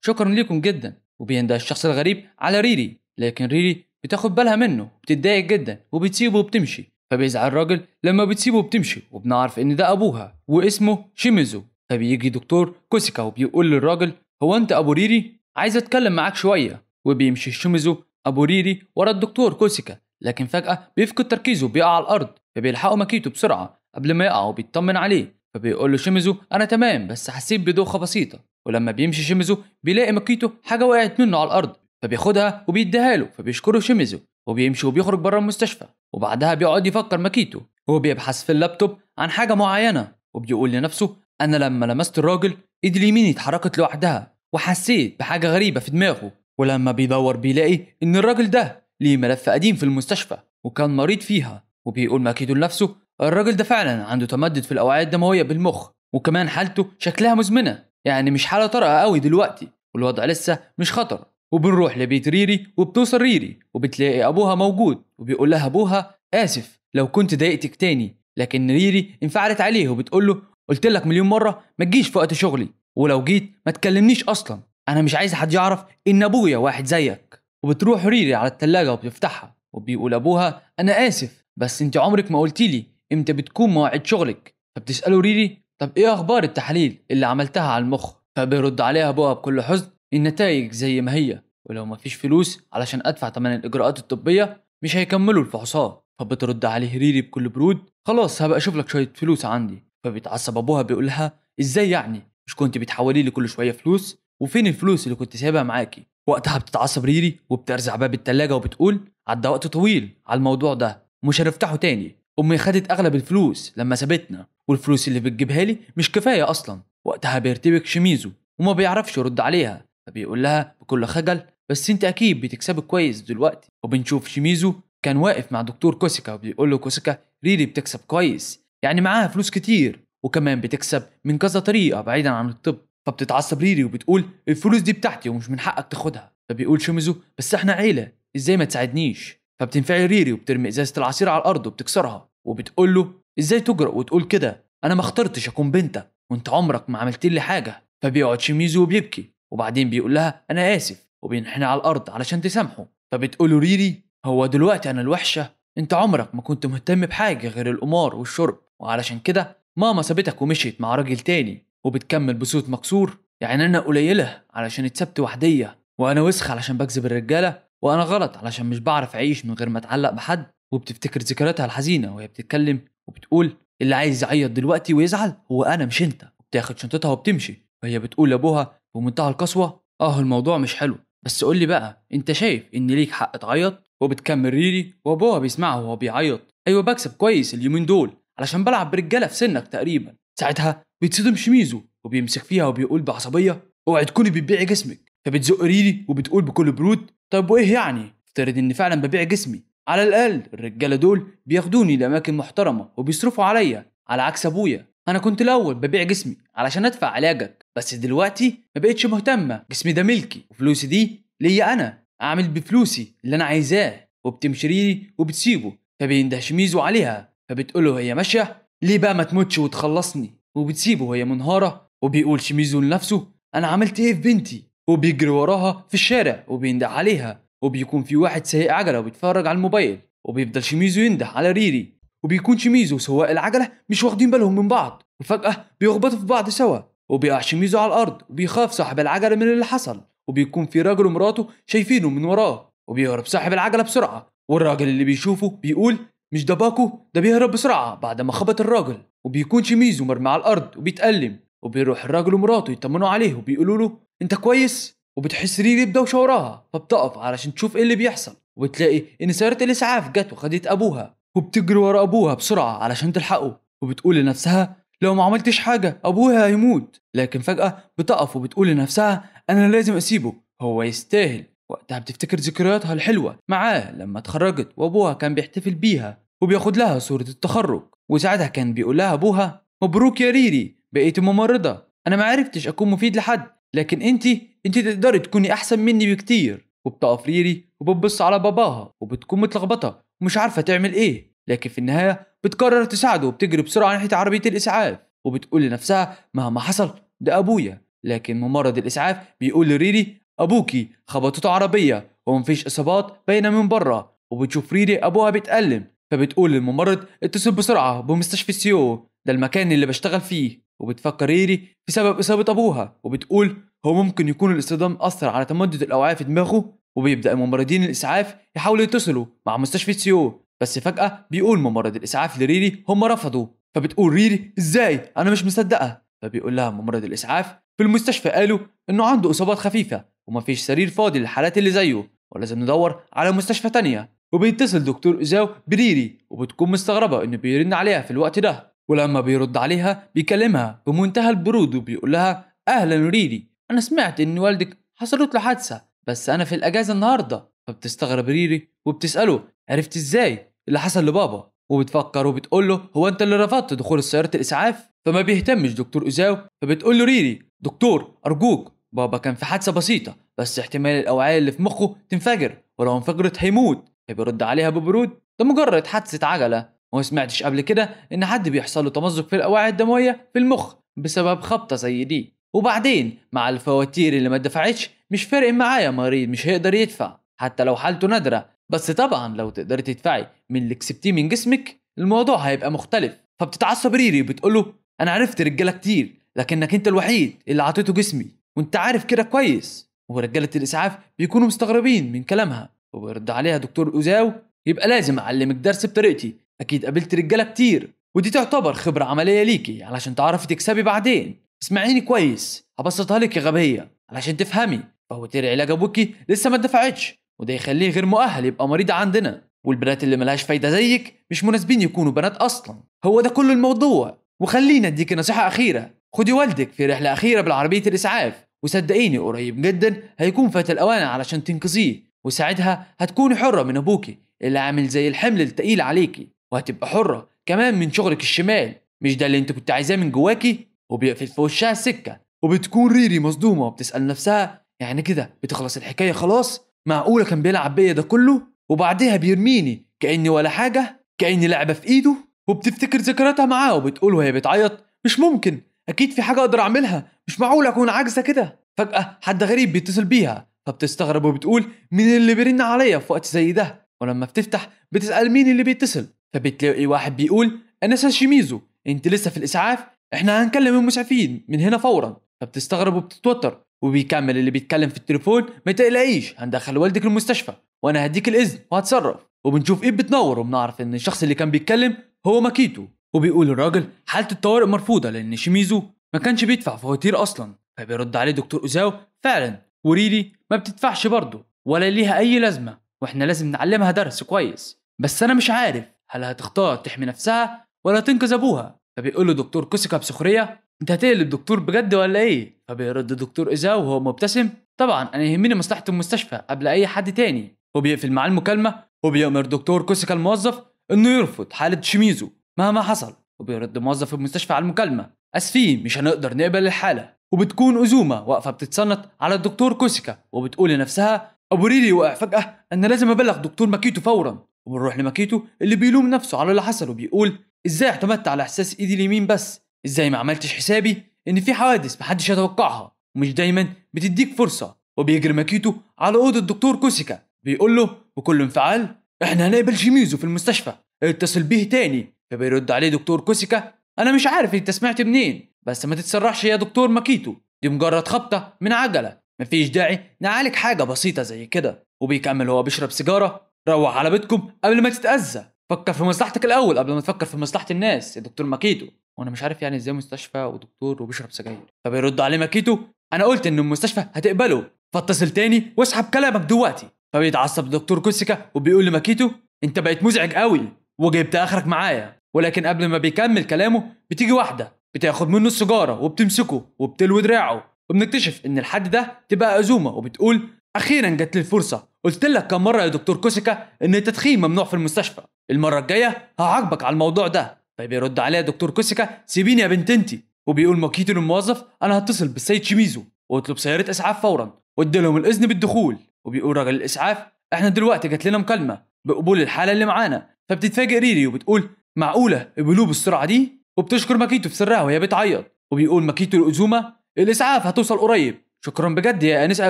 شكرا لكم جدا. وبينده الشخص الغريب على ريري لكن ريري بتاخد بالها منه وبتتضايق جدا وبتسيبه وبتمشي. فبيزعل الراجل لما بتسيبه وبتمشي وبنعرف ان ده ابوها واسمه شيميزو. فبيجي دكتور كوسيكا وبيقول للراجل هو انت ابو ريري؟ عايز اتكلم معاك شويه. وبيمشي شيميزو ابو ريري ورا الدكتور كوسيكا لكن فجاه بيفقد تركيزه وبيقع على الارض. فبيلحقوا ماكيتو بسرعه قبل ما يقع وبيطمن عليه. فبيقول له شيميزو انا تمام بس حسيت بدوخه بسيطه. ولما بيمشي شيميزو بيلاقي ماكيتو حاجه وقعت منه على الارض فبياخدها وبيديها له. فبيشكره شيميزو وبيمشي وبيخرج بره المستشفى. وبعدها بيقعد يفكر ماكيتو وهو بيبحث في اللابتوب عن حاجه معينه وبيقول لنفسه انا لما لمست الراجل ايدي اليمين اتحركت لوحدها وحسيت بحاجه غريبه في دماغه. ولما بيدور بيلاقي ان الراجل ده ليه ملف قديم في المستشفى وكان مريض فيها. وبيقول ماكيتو لنفسه الراجل ده فعلا عنده تمدد في الاوعيه الدمويه بالمخ وكمان حالته شكلها مزمنه، يعني مش حاله طارئه قوي دلوقتي والوضع لسه مش خطر. وبنروح لبيت ريري وبتوصل ريري وبتلاقي ابوها موجود وبيقول لها ابوها اسف لو كنت ضايقتك تاني. لكن ريري انفعلت عليه وبتقول له قلت لك مليون مره ما تجيش في وقت شغلي، ولو جيت ما تكلمنيش اصلا، انا مش عايز حد يعرف ان ابويا واحد زيك. وبتروح ريري على التلاجة وبتفتحها وبيقول ابوها انا اسف بس انت عمرك ما قلتي لي امتى بتكون مواعيد شغلك. فبتساله ريري طب ايه اخبار التحاليل اللي عملتها على المخ؟ فبيرد عليها ابوها بكل حزن النتائج زي ما هي، ولو ما فيش فلوس علشان ادفع ثمن الاجراءات الطبيه مش هيكملوا الفحوصات. فبترد عليه ريري بكل برود خلاص هبقى اشوف لك شويه فلوس عندي. فبيتعصب ابوها بيقول لها ازاي يعني مش كنت بتحولي لي كل شويه فلوس؟ وفين الفلوس اللي كنت سايبها معاكي؟ وقتها بتتعصب ريري وبترزع باب التلاجة وبتقول عدى وقت طويل على الموضوع ده ومش هنفتحه تاني، امي خدت اغلب الفلوس لما سابتنا والفلوس اللي بتجيبها لي مش كفايه اصلا. وقتها بيرتبك شيميزو وما بيعرفش يرد عليها فبيقول لها بكل خجل بس انت اكيد بتكسبي كويس دلوقتي. وبنشوف شيميزو كان واقف مع دكتور كوسيكا وبيقول له كوسيكا ريري بتكسب كويس، يعني معاها فلوس كتير وكمان بتكسب من كذا طريقه بعيدا عن الطب. فبتتعصب ريري وبتقول الفلوس دي بتاعتي ومش من حقك تاخدها. فبيقول شيميزو بس احنا عيله ازاي ما تساعدنيش؟ فبتنفعل ريري وبترمي ازازه العصير على الارض وبتكسرها وبتقول له ازاي تجرأ وتقول كده؟ انا ما اخترتش اكون بنتك وانت عمرك ما عملت لي حاجه. فبيقعد شيميزو وبيبكي وبعدين بيقول لها انا اسف وبينحني على الارض علشان تسامحه. فبتقول له ريري هو دلوقتي انا الوحشه؟ انت عمرك ما كنت مهتم بحاجه غير القمار والشرب وعلشان كده ماما سابتك ومشيت مع راجل تاني. وبتكمل بصوت مكسور يعني انا قليله علشان اتسبت وحديه، وانا وسخ علشان بكذب الرجاله، وانا غلط علشان مش بعرف اعيش من غير ما اتعلق بحد. وبتفتكر ذكرياتها الحزينه وهي بتتكلم وبتقول اللي عايز يعيط دلوقتي ويزعل هو انا مش انت. وبتاخد شنطتها وبتمشي وهي بتقول لابوها بمنتهى القسوه الموضوع مش حلو بس قول لي بقى انت شايف ان ليك حق تعيط؟ وبتكمل ريري وابوها بيسمعه وهو بيعيط ايوه بكسب كويس اليومين دول علشان بلعب برجاله في سنك تقريبا. ساعتها بيتصدم شيميزو وبيمسك فيها وبيقول بعصبيه اوعي تكوني بتبيعي جسمك. فبتزق ريري وبتقول بكل برود طيب وايه يعني؟ افترض اني فعلا ببيع جسمي، على الاقل الرجاله دول بياخدوني لاماكن محترمه وبيصرفوا عليا على عكس ابويا. انا كنت الاول ببيع جسمي علشان ادفع علاجك بس دلوقتي ما بقتش مهتمه، جسمي ده ملكي وفلوسي دي ليا انا اعمل بفلوسي اللي انا عايزاه. وبتمشي ريري وبتسيبه فبينده شيميزو عليها فبتقوله هي ماشيه ليه بقى ما تموتش وتخلصني؟ وبتسيبه وهي منهاره. وبيقول شيميزو لنفسه انا عملت ايه في بنتي؟ وبيجري وراها في الشارع وبينده عليها وبيكون في واحد سايق عجله وبيتفرج على الموبايل وبيفضل شيميزو ينده على ريري وبيكون شيميزو وسواق العجله مش واخدين بالهم من بعض وفجاه بيخبطوا في بعض سوا وبيقع شيميزو على الارض وبيخاف صاحب العجله من اللي حصل وبيكون في راجل ومراته شايفينه من وراه وبيهرب صاحب العجله بسرعه والراجل اللي بيشوفه بيقول مش ده باكو، ده بيهرب بسرعة بعد ما خبط الراجل، وبيكون شيميزو مرمي على الأرض وبيتألم. وبيروح الراجل ومراته يطمنوا عليه وبيقولوا له أنت كويس؟ وبتحس ريري بدوشة وراها، فبتقف علشان تشوف إيه اللي بيحصل، وبتلاقي إن سيارة الإسعاف جت وخدت أبوها، وبتجري ورا أبوها بسرعة علشان تلحقه، وبتقول لنفسها لو ما عملتش حاجة أبوها هيموت. لكن فجأة بتقف وبتقول لنفسها أنا لازم أسيبه، هو يستاهل. وقتها بتفتكر ذكرياتها الحلوة معاه لما اتخرجت وأبوها كان بيحتفل بيها وبياخد لها صورة التخرج، وساعتها كان بيقول لها أبوها مبروك يا ريري بقيتي ممرضة، أنا ما عرفتش أكون مفيد لحد لكن أنتي تقدري تكوني أحسن مني بكتير. وبتقف ريري وبتبص على باباها وبتكون متلخبطة ومش عارفة تعمل إيه، لكن في النهاية بتقرر تساعده وبتجري بسرعة ناحية عربية الإسعاف، وبتقول لنفسها مهما حصل ده أبويا. لكن ممرض الإسعاف بيقول لريري أبوكي خبطته عربية ومفيش إصابات باينة من بره. وبتشوف ريري أبوها بيتألم، فبتقول للممرض اتصل بسرعة بمستشفى سيو، ده المكان اللي بشتغل فيه. وبتفكر ريري في سبب إصابة أبوها وبتقول هو ممكن يكون الاصطدام أثر على تمدد الأوعية في دماغه. وبيبدأ ممرضين الإسعاف يحاولوا يتصلوا مع مستشفى سيو، بس فجأة بيقول ممرض الإسعاف لريري هم رفضوا. فبتقول ريري إزاي أنا مش مصدقة. فبيقول لها ممرض الإسعاف في المستشفى قالوا إنه عنده إصابات خفيفة ومفيش سرير فاضي للحالات اللي زيه ولازم ندور على مستشفى تانية. وبيتصل دكتور إيزاو بريري وبتكون مستغربة إنه بيرن عليها في الوقت ده، ولما بيرد عليها بيكلمها بمنتهى البرود وبيقول لها أهلا ريري، أنا سمعت إن والدك حصلت له حادثة بس أنا في الأجازة النهاردة. فبتستغرب ريري وبتسأله عرفت إزاي اللي حصل لبابا، وبتفكر وبتقول له هو أنت اللي رفضت دخول سيارة الإسعاف؟ فما بيهتمش دكتور إيزاو. فبتقول له ريري دكتور أرجوك بابا كان في حادثة بسيطة بس احتمال الأوعية اللي في مخه تنفجر ولو انفجرت هيموت. فبيرد عليها ببرود ده مجرد حادثة عجلة، وما سمعتش قبل كده إن حد بيحصل له تمزق في الأوعية الدموية في المخ بسبب خبطة زي دي. وبعدين مع الفواتير اللي ما دفعتش مش فارق معايا، مريض مش هيقدر يدفع حتى لو حالته نادرة، بس طبعا لو تقدري تدفعي من اللي كسبتيه من جسمك الموضوع هيبقى مختلف. فبتتعصب ريري وبتقوله أنا عرفت رجالة كتير لكنك أنت الوحيد اللي عطيته جسمي وأنت عارف كده كويس. ورجالة الإسعاف بيكونوا مستغربين من كلامها، وبيرد عليها دكتور أوزاو يبقى لازم أعلمك درس بطريقتي، أكيد قابلت رجالة كتير ودي تعتبر خبرة عملية ليكي علشان تعرفي تكسبي بعدين. اسمعيني كويس هبسطها لك يا غبية علشان تفهمي. فواتير علاج أبوكي لسه ما دفعتش وده يخليه غير مؤهل يبقى مريض عندنا، والبنات اللي ملهاش فايدة زيك مش مناسبين يكونوا بنات أصلا. هو ده كل الموضوع. وخلينا اديك نصيحة أخيرة، خدي والدك في رحلة أخيرة بالعربية الإسعاف وصدقيني قريب جدا هيكون فات الأوان علشان تنقذيه، وساعتها هتكوني حرة من أبوكي اللي عامل زي الحمل التقيل عليكي، وهتبقى حرة كمان من شغلك الشمال، مش ده اللي انت كنت عايزاه من جواكي؟ وبيقفل في وشها السكة. وبتكون ريري مصدومة وبتسأل نفسها يعني كده بتخلص الحكاية خلاص؟ معقولة كان بيلعب بيا ده كله وبعدها بيرميني كأني ولا حاجة، كأني لعبة في إيده؟ وبتفتكر ذكرياتها معاه وبتقول وهي بتعيط مش ممكن، أكيد في حاجة أقدر أعملها، مش معقول أكون عاجزة كده. فجأة حد غريب بيتصل بيها فبتستغرب وبتقول مين اللي بيرن عليا في وقت زي ده، ولما بتفتح بتسأل مين اللي بيتصل فبتلاقي واحد بيقول أنا ساشيميزو، أنت لسه في الإسعاف؟ إحنا هنكلم المسعفين من هنا فورا. فبتستغرب وبتتوتر وبيكمل اللي بيتكلم في التليفون ما تقلقيش هندخل والدك المستشفى وانا هديك الاذن وهتصرف. وبنشوف ايه بتنور وبنعرف ان الشخص اللي كان بيتكلم هو ماكيتو، وبيقول الراجل حالة الطوارئ مرفوضة لان شيميزو ما كانش بيدفع فواتير اصلا. فبيرد عليه دكتور اوزاو فعلا وريري ما بتدفعش برضه ولا ليها اي لازمة واحنا لازم نعلمها درس كويس، بس انا مش عارف هل هتختار تحمي نفسها ولا تنقذ ابوها. فبيقول له دكتور كوسيكا بسخرية انت هتقلب دكتور بجد ولا ايه؟ فبيرد دكتور ايزاو وهو مبتسم طبعا انا يهمني مصلحة المستشفى قبل اي حد تاني. وبيقفل معاه المكالمة وبيأمر دكتور كوسيكا الموظف انه يرفض حالة شيميزو مهما حصل. وبيرد موظف المستشفى على المكالمة اسفين مش هنقدر نقبل الحالة. وبتكون أزومة واقفة بتتصنت على الدكتور كوسيكا وبتقول لنفسها ابو ريري وقع فجأة انا لازم ابلغ دكتور ماكيتو فورا. وبنروح لماكيتو اللي بيلوم نفسه على اللي حصل وبيقول ازاي اعتمدت على احساس ايدي اليمين بس، ازاي ما عملتش حسابي ان في حوادث محدش يتوقعها ومش دايما بتديك فرصة. وبيجري ماكيتو على اوضه الدكتور كوسيكا بيقول له بكل انفعال احنا هنقبل شيميزو في المستشفى اتصل بيه تاني. فبيرد عليه دكتور كوسيكا انا مش عارف انت سمعت منين بس ما تتسرعش يا دكتور ماكيتو، دي مجرد خبطة من عجلة مفيش داعي نعالج حاجة بسيطة زي كده. وبيكمل هو بيشرب سيجارة روح على بيتكم قبل ما تتاذى، فكر في مصلحتك الاول قبل ما تفكر في مصلحه الناس يا دكتور ماكيتو. وانا مش عارف يعني ازاي مستشفى ودكتور وبيشرب سجاير. فبيرد عليه ماكيتو: انا قلت ان المستشفى هتقبله، فاتصل تاني واسحب كلامك دلوقتي. فبيتعصب دكتور كوسيكا وبيقول لماكيتو: انت بقيت مزعج قوي وجبت اخرك معايا. ولكن قبل ما بيكمل كلامه بتيجي واحده بتاخد منه السيجاره وبتمسكه وبتلوي دراعه، وبنكتشف ان الحد ده تبقى أزومة وبتقول: اخيرا جت لي الفرصه، قلت لك كم مره يا دكتور كوسيكا ان التدخين ممنوع في المستشفى، المره الجايه هعاقبك على الموضوع ده. فبيرد عليها دكتور كوسيكا: سيبيني يا بنت انتي. وبيقول ماكيتو للموظف: انا هتصل بالسيد شيميزو واطلب سياره اسعاف فورا وادي لهم الاذن بالدخول. وبيقول راجل الاسعاف: احنا دلوقتي جات لنا مكالمه بقبول الحاله اللي معانا. فبتتفاجئ ريري وبتقول: معقوله قبلوه بالسرعه دي؟ وبتشكر ماكيتو في سرها وهي بتعيط. وبيقول ماكيتو لأزومة: الاسعاف هتوصل قريب، شكرا بجد يا انسه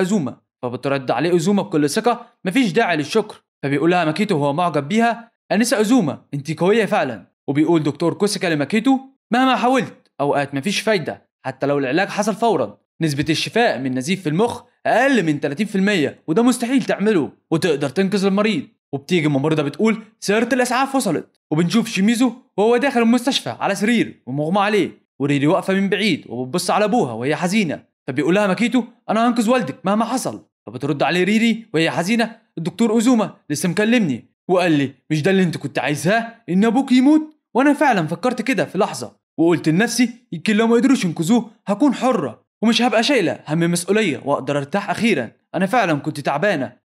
أزومة. فبترد عليه أزومة بكل ثقه: مفيش داعي للشكر. فبيقول لها ماكيتو وهو معجب بيها: انسه أزومة انت قويه فعلا. وبيقول دكتور كوسيكا لماكيتو: مهما حاولت اوقات مفيش فايده، حتى لو العلاج حصل فورا نسبه الشفاء من نزيف في المخ اقل من 30%، وده مستحيل تعمله وتقدر تنقذ المريض. وبتيجي ممرضه بتقول: سياره الاسعاف وصلت. وبنشوف شيميزو وهو داخل المستشفى على سرير ومغمى عليه، وريري واقفه من بعيد وبتبص على ابوها وهي حزينه. فبيقول لها ماكيتو: انا هنقذ والدك مهما حصل. فبترد عليه ريري وهي حزينه: الدكتور أزومة لسه مكلمني وقال لي مش ده اللي انت كنت عايزاه، ان ابوك يموت؟ وانا فعلا فكرت كده في لحظه وقلت لنفسي يمكن لو ما قدروش ينقذوه هكون حره ومش هبقى شايله هم مسؤوليه واقدر ارتاح اخيرا. انا فعلا كنت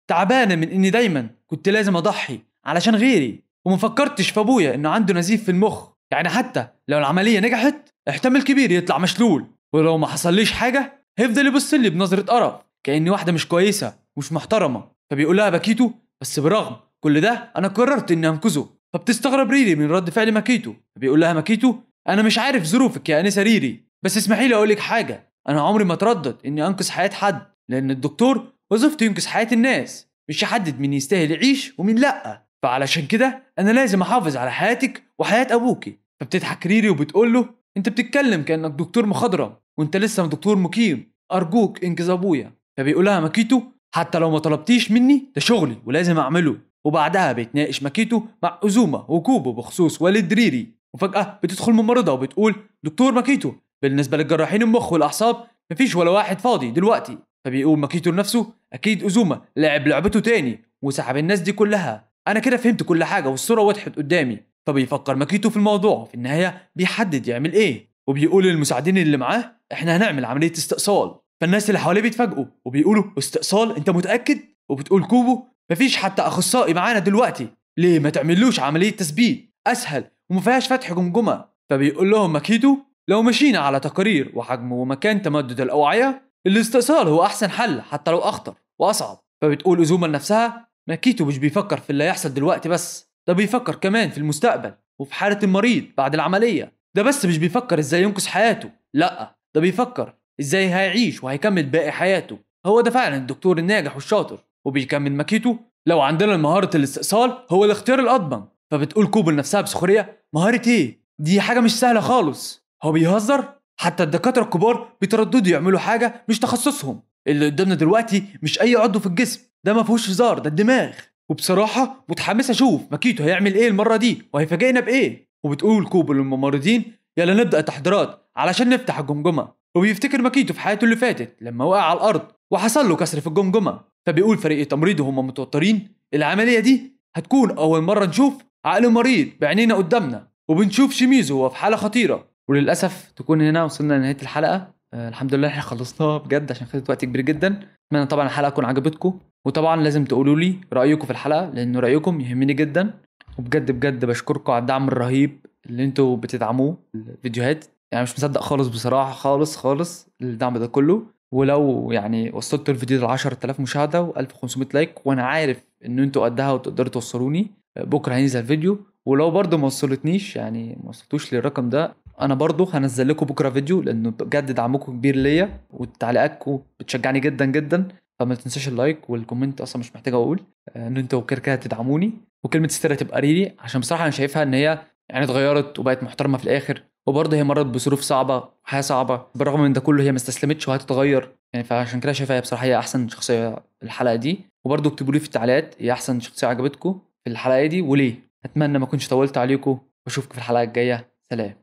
تعبانه من اني دايما كنت لازم اضحي علشان غيري، وما فكرتش في ابويا انه عنده نزيف في المخ. يعني حتى لو العمليه نجحت احتمال كبير يطلع مشلول، ولو ما حصليش حاجه هيفضل يبص لي بنظره قرف كاني واحده مش كويسه ومش محترمه. فبيقول لها باكيتو: بس برغم كل ده انا قررت اني انقذه. فبتستغرب ريري من رد فعل ماكيتو. فبيقول لها ماكيتو: انا مش عارف ظروفك يا انسه ريري، بس اسمحي لي اقول لك حاجه، انا عمري ما اتردد اني انقذ حياه حد، لان الدكتور وظيفته ينقذ حياه الناس مش يحدد مين يستاهل يعيش ومين لا. فعلشان كده انا لازم احافظ على حياتك وحياه ابوكي. فبتضحك ريري وبتقول له: انت بتتكلم كانك دكتور مخضرم وانت لسه دكتور مقيم، ارجوك انقذ ابويا. فبيقول لها ماكيتو: حتى لو ما طلبتيش مني ده شغلي ولازم اعمله. وبعدها بيتناقش ماكيتو مع أزومة وكوبو بخصوص والد ريري. وفجأة بتدخل ممرضة وبتقول: دكتور ماكيتو، بالنسبة للجراحين المخ والأعصاب مفيش ولا واحد فاضي دلوقتي. فبيقول ماكيتو لنفسه: أكيد أزومة لعب لعبته تاني وسحب الناس دي كلها، أنا كده فهمت كل حاجة والصورة وضحت قدامي. فبيفكر ماكيتو في الموضوع، في النهاية بيحدد يعمل إيه، وبيقول للمساعدين اللي معاه: إحنا هنعمل عملية استئصال. فالناس اللي حواليه بيتفاجئوا وبيقولوا: استئصال؟ أنت متأكد؟ وبتقول كوبو: مفيش حتى اخصائي معانا دلوقتي، ليه ما تعملوش عمليه تثبيت اسهل وما فيهاش فتح جمجمه؟ فبيقول لهم ماكيتو: لو مشينا على تقارير وحجم ومكان تمدد الاوعيه الاستئصال هو احسن حل حتى لو اخطر واصعب. فبتقول أزومة لنفسها: ماكيتو مش بيفكر في اللي هيحصل دلوقتي بس، ده بيفكر كمان في المستقبل وفي حاله المريض بعد العمليه. ده بس مش بيفكر ازاي ينقذ حياته، لا ده بيفكر ازاي هيعيش وهيكمل باقي حياته. هو ده فعلا الدكتور الناجح والشاطر. وبيكمل ماكيتو: لو عندنا مهارة الاستئصال هو الاختيار الأضمن. فبتقول كوبو لنفسها بسخرية: مهارة إيه؟ دي حاجة مش سهلة خالص. هو بيهزر؟ حتى الدكاترة الكبار بيترددوا يعملوا حاجة مش تخصصهم. اللي قدامنا دلوقتي مش أي عضو في الجسم، ده ما فيهوش هزار، ده الدماغ. وبصراحة متحمس أشوف ماكيتو هيعمل إيه المرة دي وهيفاجئنا بإيه. وبتقول كوبو للممرضين: يلا نبدأ التحضيرات علشان نفتح الجمجمة. وبيفتكر ماكيتو في حياته اللي فاتت لما وقع على الأرض وحصل له كسر في الجمجمة. فبيقول فريق التمريض وهم متوترين: العملية دي هتكون أول مرة نشوف عقل مريض بعينينا قدامنا، وبنشوف شيميزو وهو في حالة خطيرة. وللأسف تكون هنا وصلنا لنهاية الحلقة. الحمد لله احنا خلصناها بجد عشان خدت وقت كبير جدا. اتمنى طبعا الحلقة تكون عجبتكم، وطبعا لازم تقولوا لي رأيكم في الحلقة لأنه رأيكم يهمني جدا. وبجد بجد بشكركم على الدعم الرهيب اللي انتوا بتدعموه الفيديوهات، يعني مش مصدق خالص بصراحة، خالص الدعم ده كله. ولو يعني وصلت الفيديو ل 10000 مشاهدة و1500 لايك، وانا عارف ان انتوا قدها وتقدروا توصلوني، بكره هينزل فيديو. ولو برضو ما وصلتنيش يعني ما وصلتوش للرقم ده، انا برضو هنزل لكم بكره فيديو، لانه بجد دعمكم كبير ليا وتعليقاتكم بتشجعني جدا جدا. فما تنساش اللايك والكومنت، اصلا مش محتاج اقول ان انتوا كده تدعموني. وكلمه ستيرة تبقى ريلي، عشان بصراحه انا شايفها ان هي يعني اتغيرت وبقت محترمة في الآخر، وبرضه هي مرت بظروف صعبة وحياة صعبة، بالرغم من ده كله هي ما استسلمتش وهتتغير يعني. فعشان كده شايفها هي بصراحة هي أحسن شخصية في الحلقة دي. وبرضه اكتبوا لي في التعليقات هي أحسن شخصية عجبتكم في الحلقة دي وليه. أتمنى ما أكونش طولت عليكم، وأشوفكم في الحلقة الجاية. سلام.